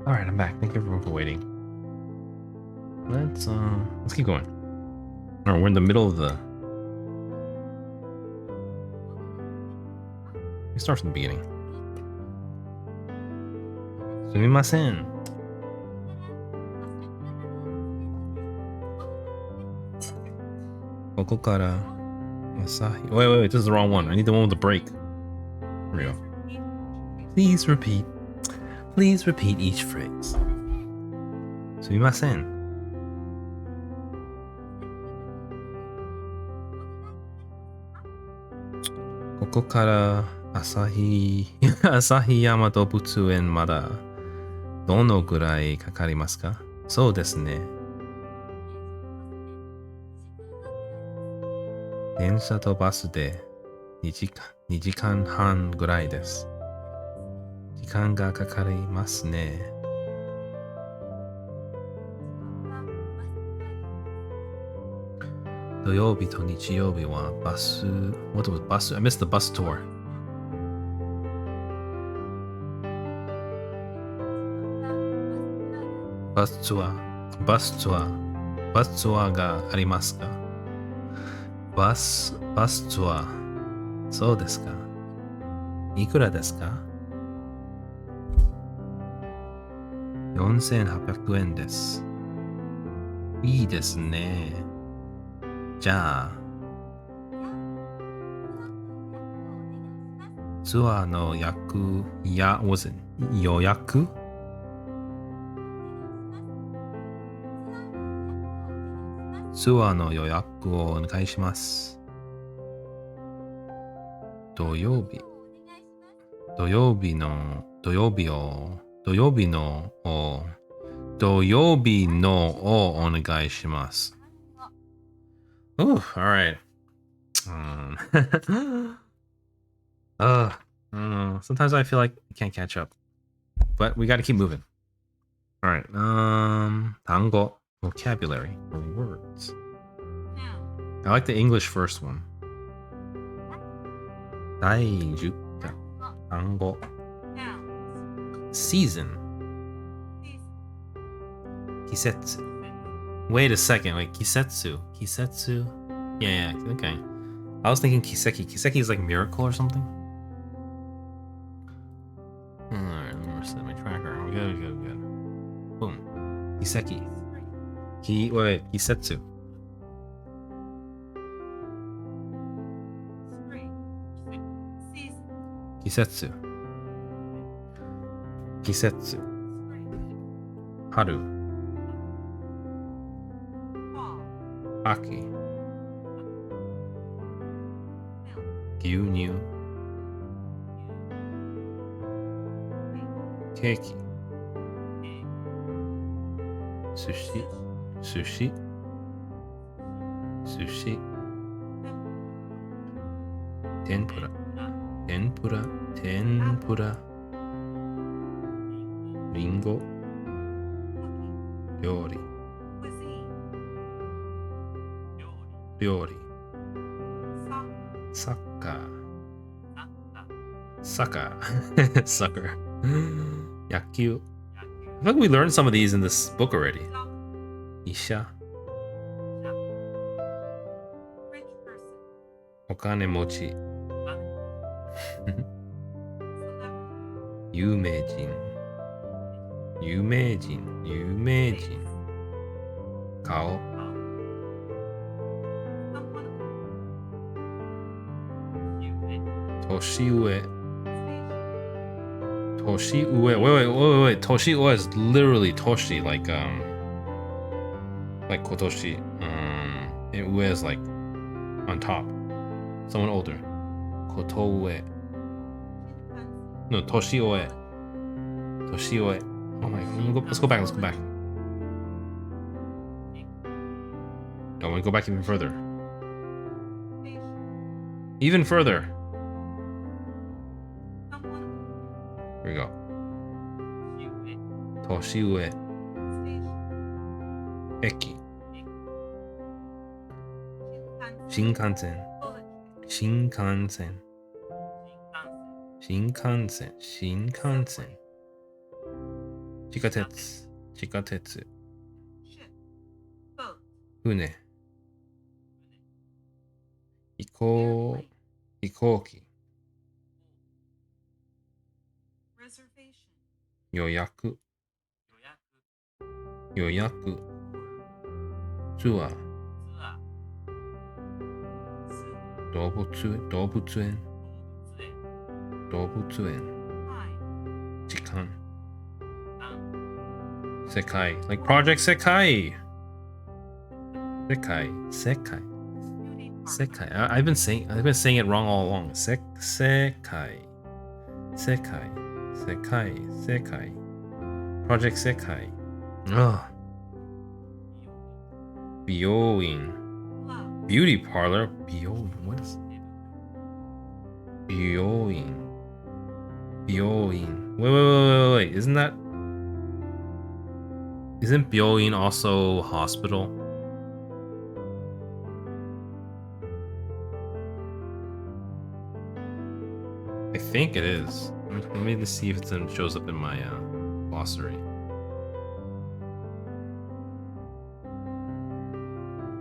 All right, I'm back. Thank you everyone for waiting. Let's keep going. All right, we're in the middle of the. We start from the beginning. すみません。ここから Asahi. Wait, this is the wrong one. I need the one with the break. Here we go. Please repeat. Please repeat each phrase. すみません。ここから旭山動物園まだどのぐらいかかりますか？そうですね。電車とバスで2時間半ぐらいです。時間がかかりますね。土曜日と日曜日はバス What was bus? I missed the bus tour. Bus tour がありますか？バスツアー。そうですか。いくらですか？ 4800 円です。いいですね。じゃあ、ツアーの予約ツアーの予約をお願いします。土曜日のをお願いします。Ooh, all right. Sometimes I feel like I can't catch up, but we got to keep moving. All right. 単語 vocabulary or words. I like the English first one. 第10単語 season 季節 Wait a second, wait, kisetsu. Yeah, okay. I was thinking kiseki. Kiseki is like miracle or something. Alright, let me reset my tracker. Good. Boom. Kiseki. Wait, kisetsu. Kisetsu. Haru. Aki. 牛乳。ケーキ。寿司。天ぷら。リンゴ。料理。サッカー。Sucker. 野球。I feel like we learned some of these in this book already. 医者。お金持ち。有名人。顔。年上。Wait. Toshiue is literally Toshi, like Kotoshi. Ue is like on top. Someone older. Kotoue. No, Toshiue. Oh my god. Let's go back. No, we go back even further. Even further. Here we go. Toshiue. Eki. Shinkansen. 地下鉄。地下鉄。 ship, boat, 船。飛行 airplane, 飛行機。 reservation, 予約。予約。 tour, ツアー。 zoo, 動物動物園。動物園。 time, 時間。世界。Like Project 世界。世界。世界。 beauty parlor, 世界。I've been saying it wrong all along. 世界。世界。世界。世界。Project 世界。Ugh. 美容院。 glove, Beauty parlor. 美容院。What is 美容院。美容院。Wait. Isn't 病院 also hospital? I think it is. Let me just see if it shows up in my glossary.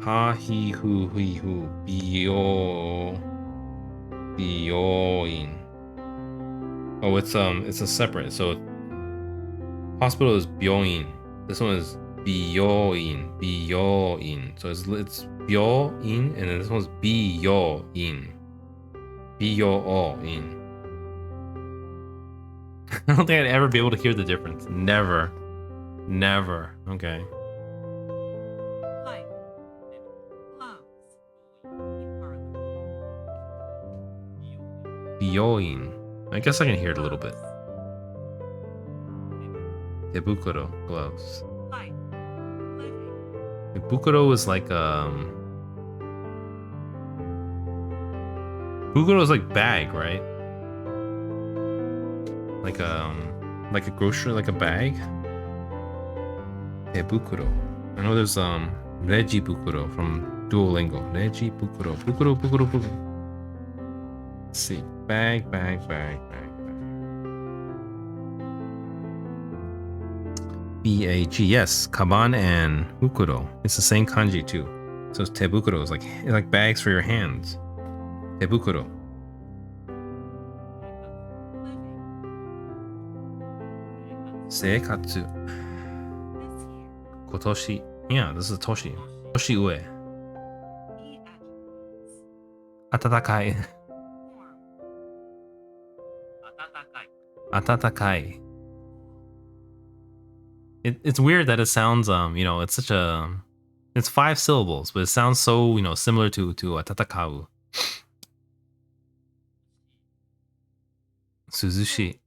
Ha he hu hui hu. Bioin. Oh, it's a separate. So hospital is byoin. This one is bioin. So it's byoin, and then this one's byoin. Byoin. I don't think I'd ever be able to hear the difference. Never. Okay. light, gloves, beauty parlor, Byoin. I guess I can hear it a little bit. Tebukuro gloves. life, living, Tebukuro is like Bukuro is like bag, right? Like a grocery, like a bag. Tebukuro. I know there's Reji Bukuro from Duolingo. Reji Bukuro. Bukuro. Let's see. Bag. B-A-G. Yes, Kaban and Bukuro. It's the same kanji too. So it's tebukuro. It's like bags for your hands. Tebukuro. living, Seikatsu. this year, Kotoshi. Yeah, this is Toshi. Toshi ue. E adjectives, Atatakai. warm, Atatakai. It's weird that it sounds it's such a it's 5 syllables, but it sounds so similar to atatakau. Suzushi.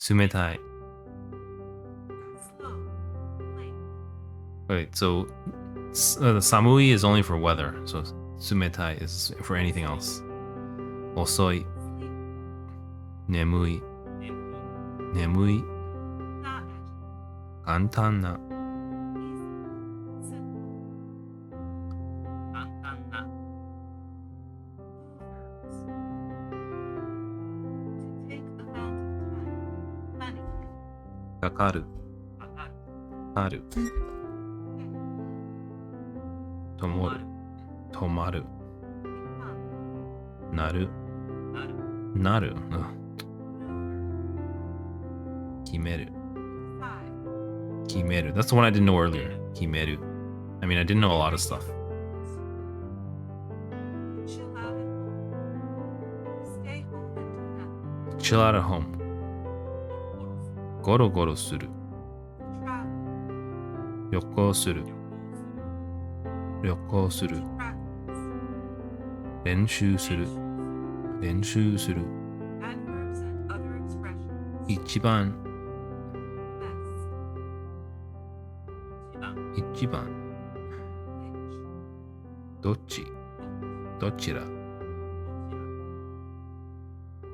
Sumetai. slow, late, Wait, so the samui is only for weather, so sumetai is for anything else. Osoi. sleep, Nemui. not adjectives, Kantan na. easy, simple, to take amount of time, manicure, Kakaru. Karu. Tomoru. Tomaru. become, Naru. Naru. Kimeru. decide, Kimeru. That's the one I didn't know earlier. Kimeru. I mean, I didn't know a lot of stuff. chill out at home, stay home and do nothing, Chill out at home. Goro goro suru. travel, 旅行する。旅行する。 practice, 練習する。練習する。 adverbs and other expressions, 一番。 best, 一番。 which, どっち。どちら。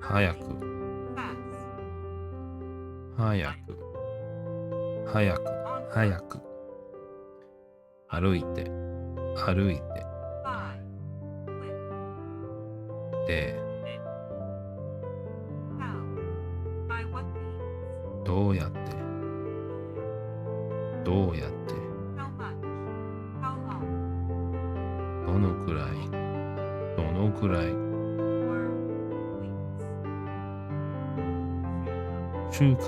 早く。 fast, 早く。早く。早く。歩いて。歩いて。 by, with, で。 how, by what means, どうやってどうやって How much? How long? どのくらいどのくらい Or weeks? 週間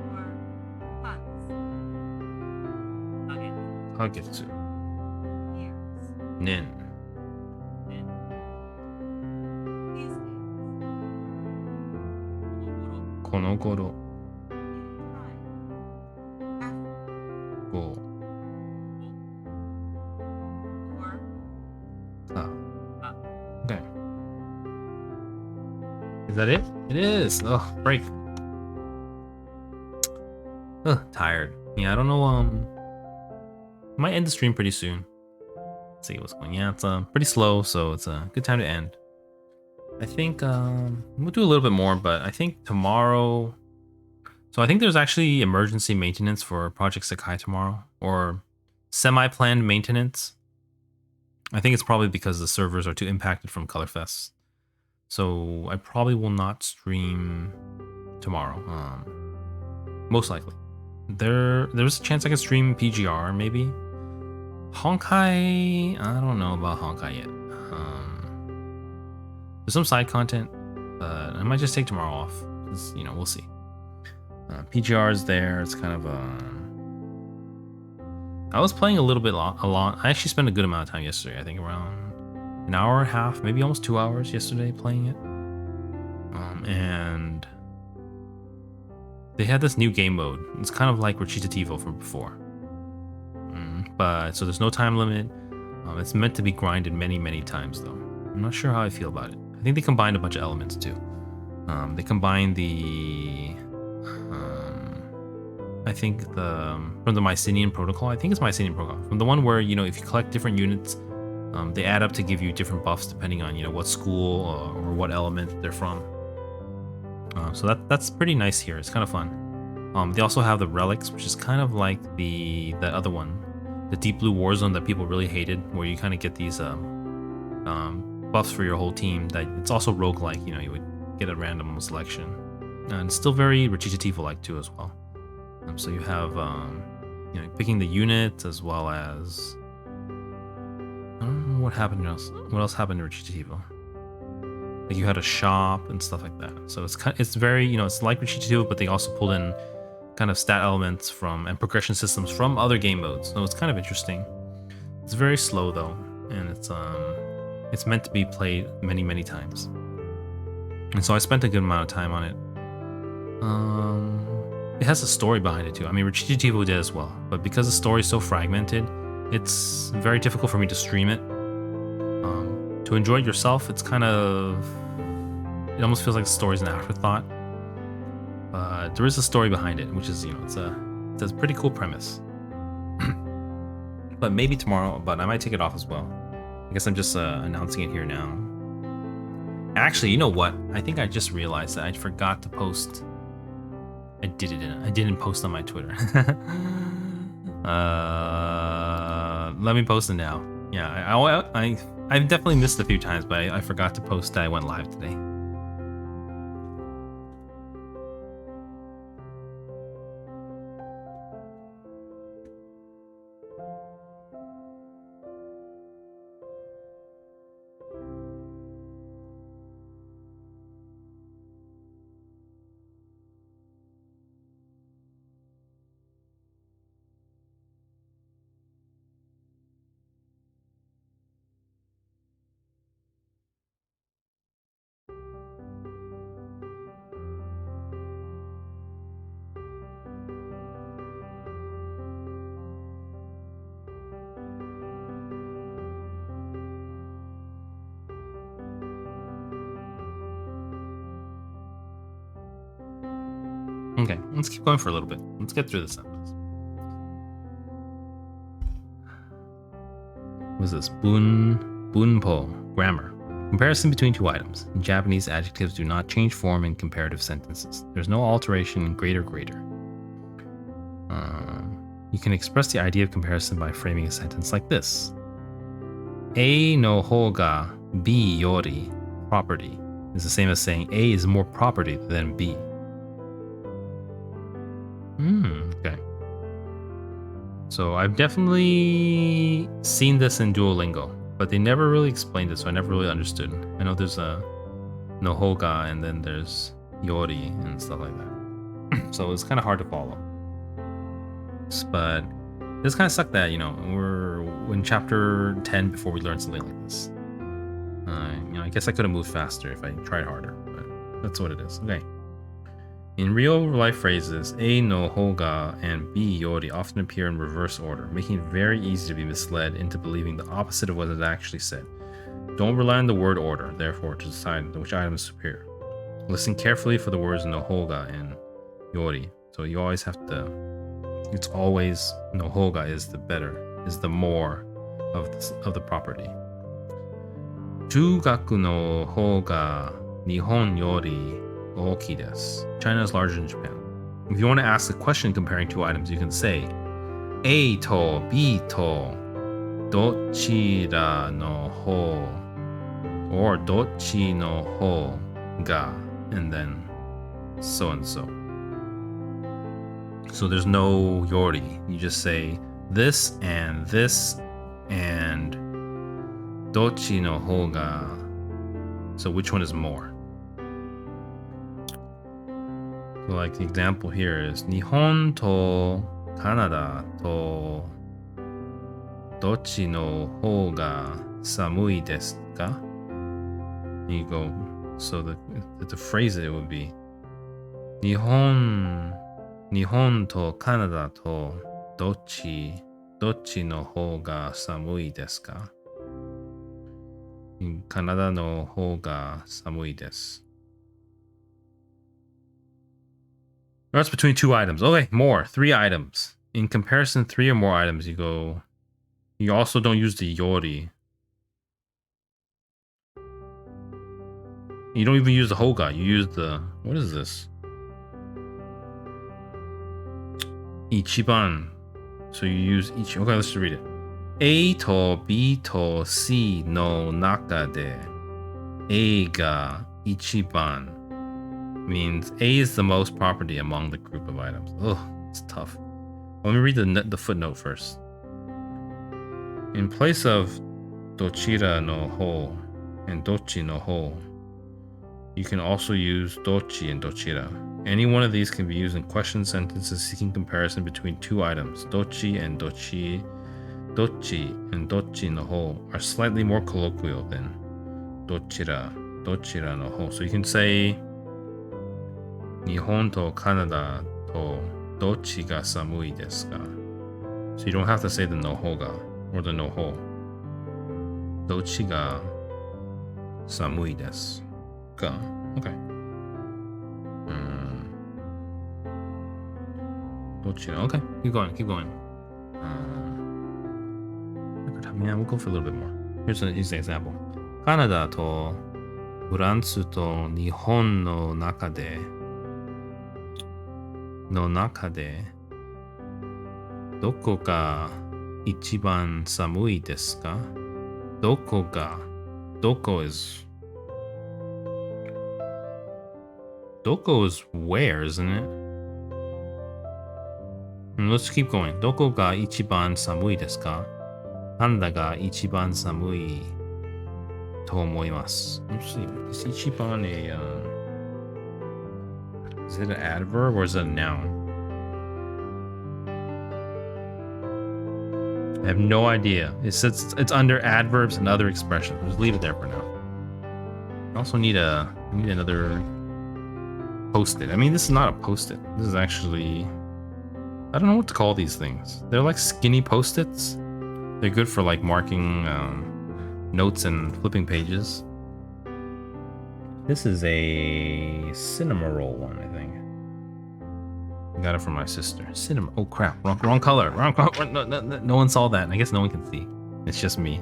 Or months? ヶ月 Years? 年 These days? この頃 In time? After? こ Or うさ Okay. Is that it? It is. Oh, break. Ugh, tired. Yeah, I don't know. Might end the stream pretty soon. Let's see what's going. Yeah, it's pretty slow, so it's a good time to end. I think we'll do a little bit more, but I think tomorrow. So I think there's actually emergency maintenance for Project Sakai tomorrow, or semi-planned maintenance. I think it's probably because the servers are too impacted from Colorfest. So I probably will not stream tomorrow. Most likely. There's a chance I could stream PGR maybe. Honkai, I don't know about Honkai yet. There's some side content, but I might just take tomorrow off. You know, we'll see. PGR is there. It's kind of I was playing a little bit a lot. I actually spent a good amount of time yesterday. I think around an hour and a half, maybe almost 2 hours yesterday playing it. And they had this new game mode. It's kind of like Recitativo from before. But so there's no time limit. It's meant to be grinded many times though. I'm not sure how I feel about it. I think they combined a bunch of elements too. They combined the I think from the Mycenian protocol. I think it's Mycenian protocol. From the one where, you know, if you collect different units, they add up to give you different buffs depending on, you know, what school or what element they're from. So that's pretty nice here. It's kind of fun. They also have the relics, which is kind of like that other one, the Deep Blue Warzone that people really hated, where you kind of get these buffs for your whole team. That it's also roguelike, you know, you would get a random selection, and it's still very Recitativo-like too as well. So you have you know, picking the units as well as I don't know what happened else. What else happened to Recitativo? Like you had a shop and stuff like that. So it's very, you know, it's like Recitativo, but they also pulled in kind of stat elements and progression systems from other game modes. So it's kind of interesting. It's very slow though, and it's meant to be played many times. And so I spent a good amount of time on it. It has a story behind it too. I mean, Recitativo did as well, but because the story is so fragmented, it's very difficult for me to stream it. To enjoy it yourself, it's kind of, it almost feels like the story's an afterthought. But there is a story behind it, which is, you know, it's a pretty cool premise. But maybe tomorrow, but I might take it off as well. I guess I'm just announcing it here now. Actually, you know what? I think I just realized that I forgot to post. I didn't post on my Twitter. Let me post it now. Yeah, I've definitely missed a few times, but I forgot to post that I went live today. Okay, let's keep going for a little bit. Let's get through this sentence. What is this? Bunpo. Grammar. Comparison between two items. In Japanese, adjectives do not change form in comparative sentences. There's no alteration in greater. You can express the idea of comparison by framing a sentence like this. A no hou ga B yori property is the same as saying A is more property than B. Okay. So I've definitely seen this in Duolingo, but they never really explained it, so I never really understood. I know there's a Nohoga and then there's Yori and stuff like that. So it's kind of hard to follow. But this kind of sucked that, we're in chapter 10 before we learn something like this. I guess I could have moved faster if I tried harder, but that's what it is. Okay. In real life phrases, A no hoga and B yori often appear in reverse order, making it very easy to be misled into believing the opposite of what is actually said. Don't rely on the word order, therefore, to decide which item is superior. Listen carefully for the words no hoga and yori. So you always have to. It's always no hoga is the better, is the more of the property. Jugaku no hoga nihon yori oki desu. China is larger than Japan. If you want to ask a question comparing two items, you can say A to B to dochira no ho or dochi no ho ga, and then so and so. So there's no yori. You just say this and dochi no ho ga. So which one is more? So like the example here is Nihon to Canada to dochi no ho ga samui desu ka? And you go, so the phrase it would be Nihon to Canada to dochi no ho ga samui desu ka? Canada no ho ga samui desu. That's between two items. Okay, more. 3 items. In comparison, 3 or more items, you go. You also don't use the yori. You don't even use the hoga. You use the. What is this? Ichiban. So you use each. Okay, let's just read it. A to B to C no naka de A ga ichiban means A is the most property among the group of items. Ugh, it's tough. Let me read the footnote first. In place of dochira no ho and dochi no ho, you can also use dochi and dochira. Any one of these can be used in question sentences seeking comparison between two items. Dochi and dochi no ho are slightly more colloquial than dochira no ho. So you can say Nihon to Canada to dochi ga samui desu ka? So you don't have to say the no ho ga or the no ho. Dochi ga samui desu ka? Okay. Dochi. Okay. Keep going. Yeah, we'll go for a little bit more. Here's an example. Canada to フランスと日本の中でどこが一番寒いですか？どこ is where, isn't it? And let's keep going. どこが一番寒いですか？カナダが一番寒いと思います。Let's see. Is 一番 is it an adverb or is it a noun? I have no idea. It's under adverbs and other expressions. Just leave it there for now. I also need another post-it. I mean, this is not a post-it. This is actually, I don't know what to call these things. They're like skinny post-its. They're good for like marking notes and flipping pages. This is a cinema roll one, I think. I got it from my sister. Cinema. Oh crap! Wrong color. Wrong color. No one saw that. I guess no one can see. It's just me.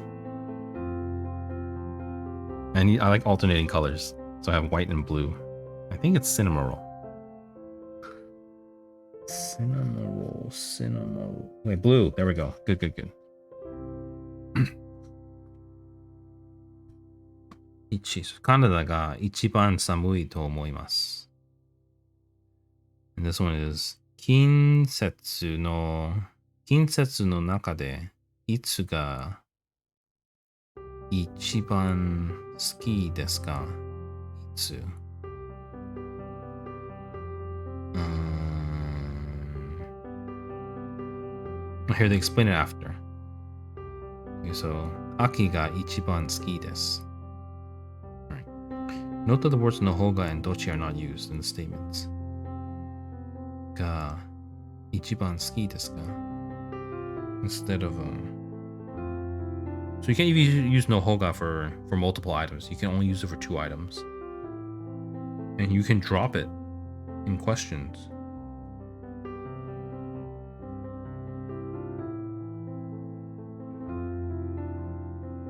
I like alternating colors, so I have white and blue. I think it's cinema roll. Cinema roll. Wait, blue. There we go. Good. カナダが一番寒いと思います. And this one is 近接の中でいつが一番好きですか？いつHere they explain it after. Okay, so 秋が一番好きです。Right. Note that the words no hoga and dochi are not used in the statements. が一番好きですか? Instead of so you can't even use no hoga for multiple items. You can only use it for 2 items. And you can drop it in questions.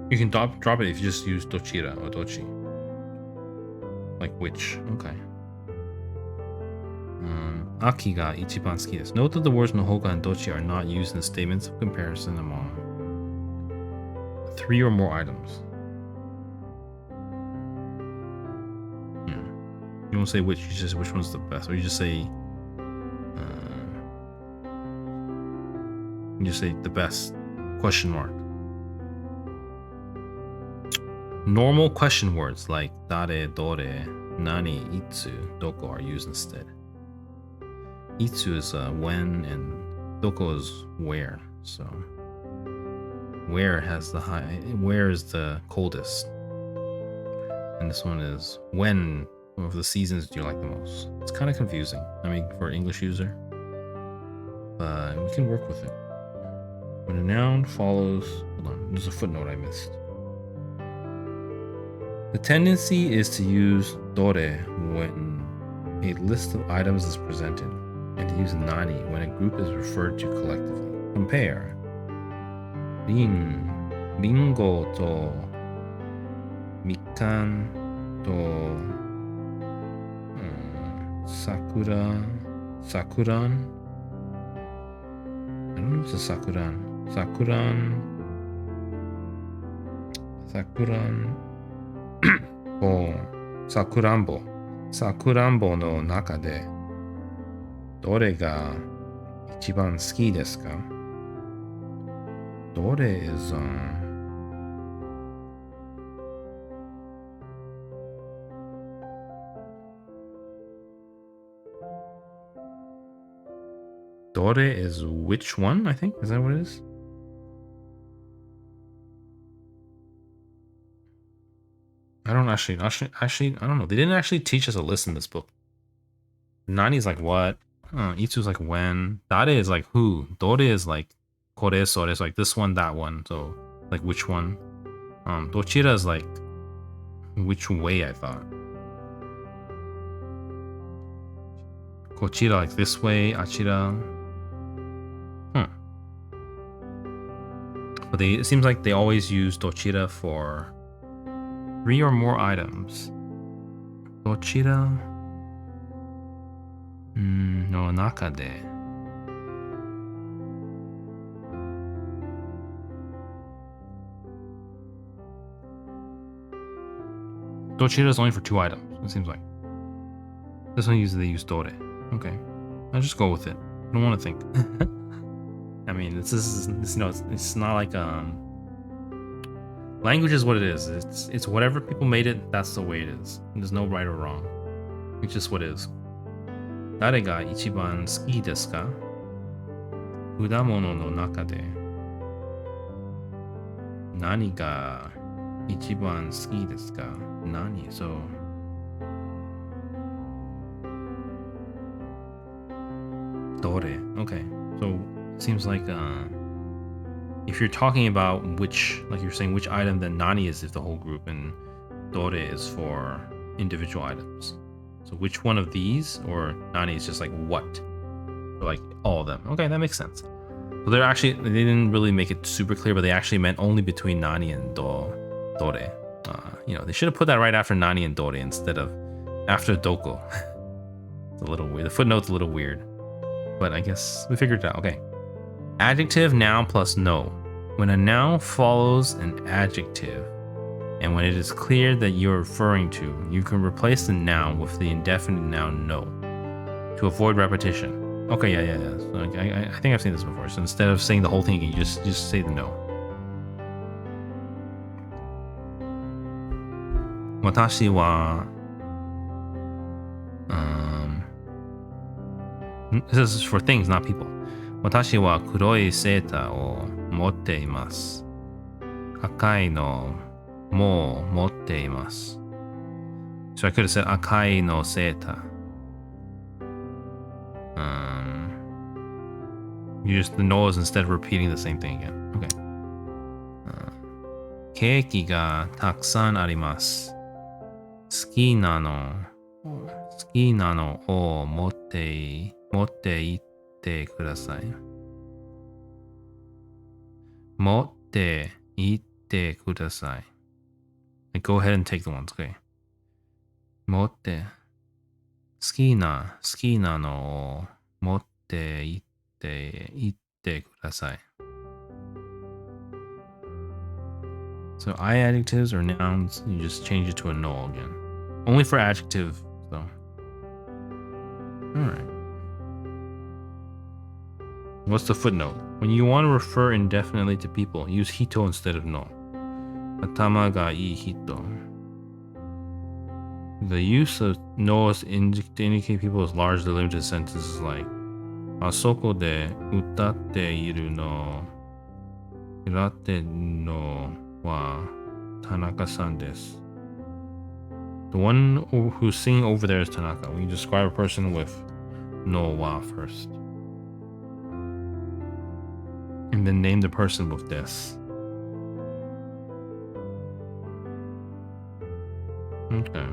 You can drop it if you just use dochira or dochi. Like which. Okay. Aki ga ichiban suki desu. Note that the words no hoga and dochi are not used in statements of comparison among 3 or more items. You won't say which, you just say which one's the best. Or you just say the best question mark. Normal question words like dare, dore, nani, itsu, doko are used instead. Itsu is when and doko is where. So where is the coldest? And this one is when of the seasons do you like the most? It's kind of confusing. I mean, for an English user, but we can work with it. When a noun follows, hold on, there's a footnote I missed. The tendency is to use dore when a list of items is presented, and to use nani when a group is referred to collectively. Compare ringo to mikan to sakuran. I don't know if it's a sakuran. Sakuranbo no naka de dore ga ichiban suki desu ka? Dore is dore is which one, I think? Is that what it is? I don't actually, I don't know. They didn't actually teach us a list in this book. Nani is like what? Itsu is like when. Dare is like who. Dore is like kore, sore is like this one, that one. So like which one. Dochira is like which way, I thought. Kochira like this way, achira. But it seems like they always use dochira for 3 or more items. Dochira no naka de. Dochira is only for 2 items, it seems like. This one usually they use dore. Okay. I'll just go with it. I don't want to think. I mean, it's not like language is what it is. It's whatever people made it, that's the way it is. There's no right or wrong. It's just what it is. Dare ga ichiban suki desu ka? Kudamono no naka de nani ga ichiban suki desu ka? Nani? So dore. Okay. So it seems like if you're talking about which, like you're saying which item, then nani is if the whole group and dore is for individual items. So which one of these, or nani is just like what, or like all of them. Okay, that makes sense. So they didn't really make it super clear, but they actually meant only between nani and dore. They should have put that right after nani and dore instead of after doko. It's a little weird. The footnote's a little weird, but I guess we figured it out. Okay. Adjective, noun plus no. When a noun follows an adjective, and when it is clear that you're referring to, you can replace the noun with the indefinite noun no to avoid repetition. Okay, yeah. So I think I've seen this before. So instead of saying the whole thing again, you just say the no. Watashi wa this is for things, not people. Watashi wa kuroi seita o motte imasu. Akai no mo motte imasu. So I could have said akai no seita. You just the nose instead of repeating the same thing again. Okay. Keiki ga takusan arimasu. Suki nano o motte itte kudasai. Motte itte kudasai. Like, go ahead and take the ones, okay? Motte. Suki nano o motte itte kudasai. So I adjectives or nouns, you just change it to a no again. Only for adjective, though. Alright. What's the footnote? When you want to refer indefinitely to people, use hito instead of no. Atama ga ii hito. The use of no to indicate people is largely limited to sentences like Asoko de utatte iru no hirate no wa Tanaka-san desu. The one who's singing over there is Tanaka. We describe a person with no wa first. And then name the person with this. Okay.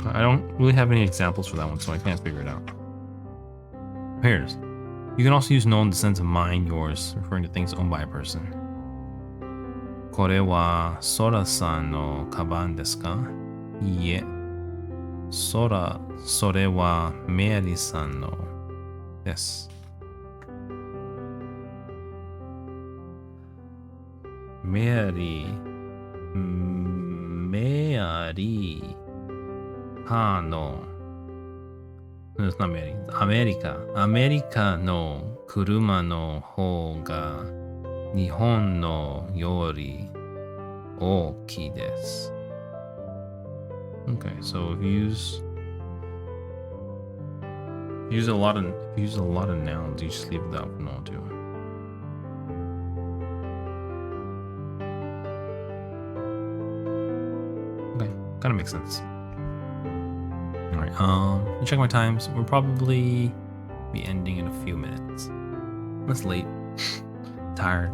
I don't really have any examples for that one, so I can't figure it out. Here it is. You can also use no in the sense of mine, yours, referring to things owned by a person. Kore wa Sora-san no kaban desu ka? Iie. Sora, sore wa Meari-san no desu. Meari. No. No, it's not Mary. America. America no kuruma no hou ga Nihon no yori ookii desu. Okay, so if you use a lot of nouns, you just leave it out for no too. Okay, kind of makes sense. All right, check my times. We'll probably be ending in a few minutes. That's late. Tired.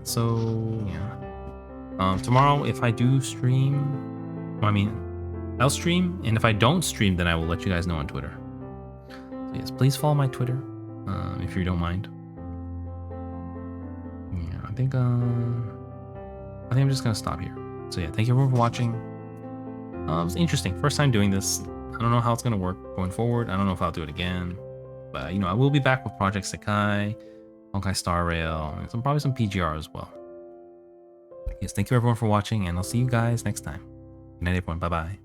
So yeah. Tomorrow, if I do stream, I'll stream, and if I don't stream, then I will let you guys know on Twitter. So yes, please follow my Twitter, if you don't mind. Yeah, I think I'm just gonna stop here. So yeah, thank you everyone for watching. It was interesting. First time doing this. I don't know how it's gonna work going forward. I don't know if I'll do it again, but I will be back with Project Sekai, Honkai Star Rail, and probably some PGR as well. Yes, thank you everyone for watching, and I'll see you guys next time. Good night, everyone. Bye bye.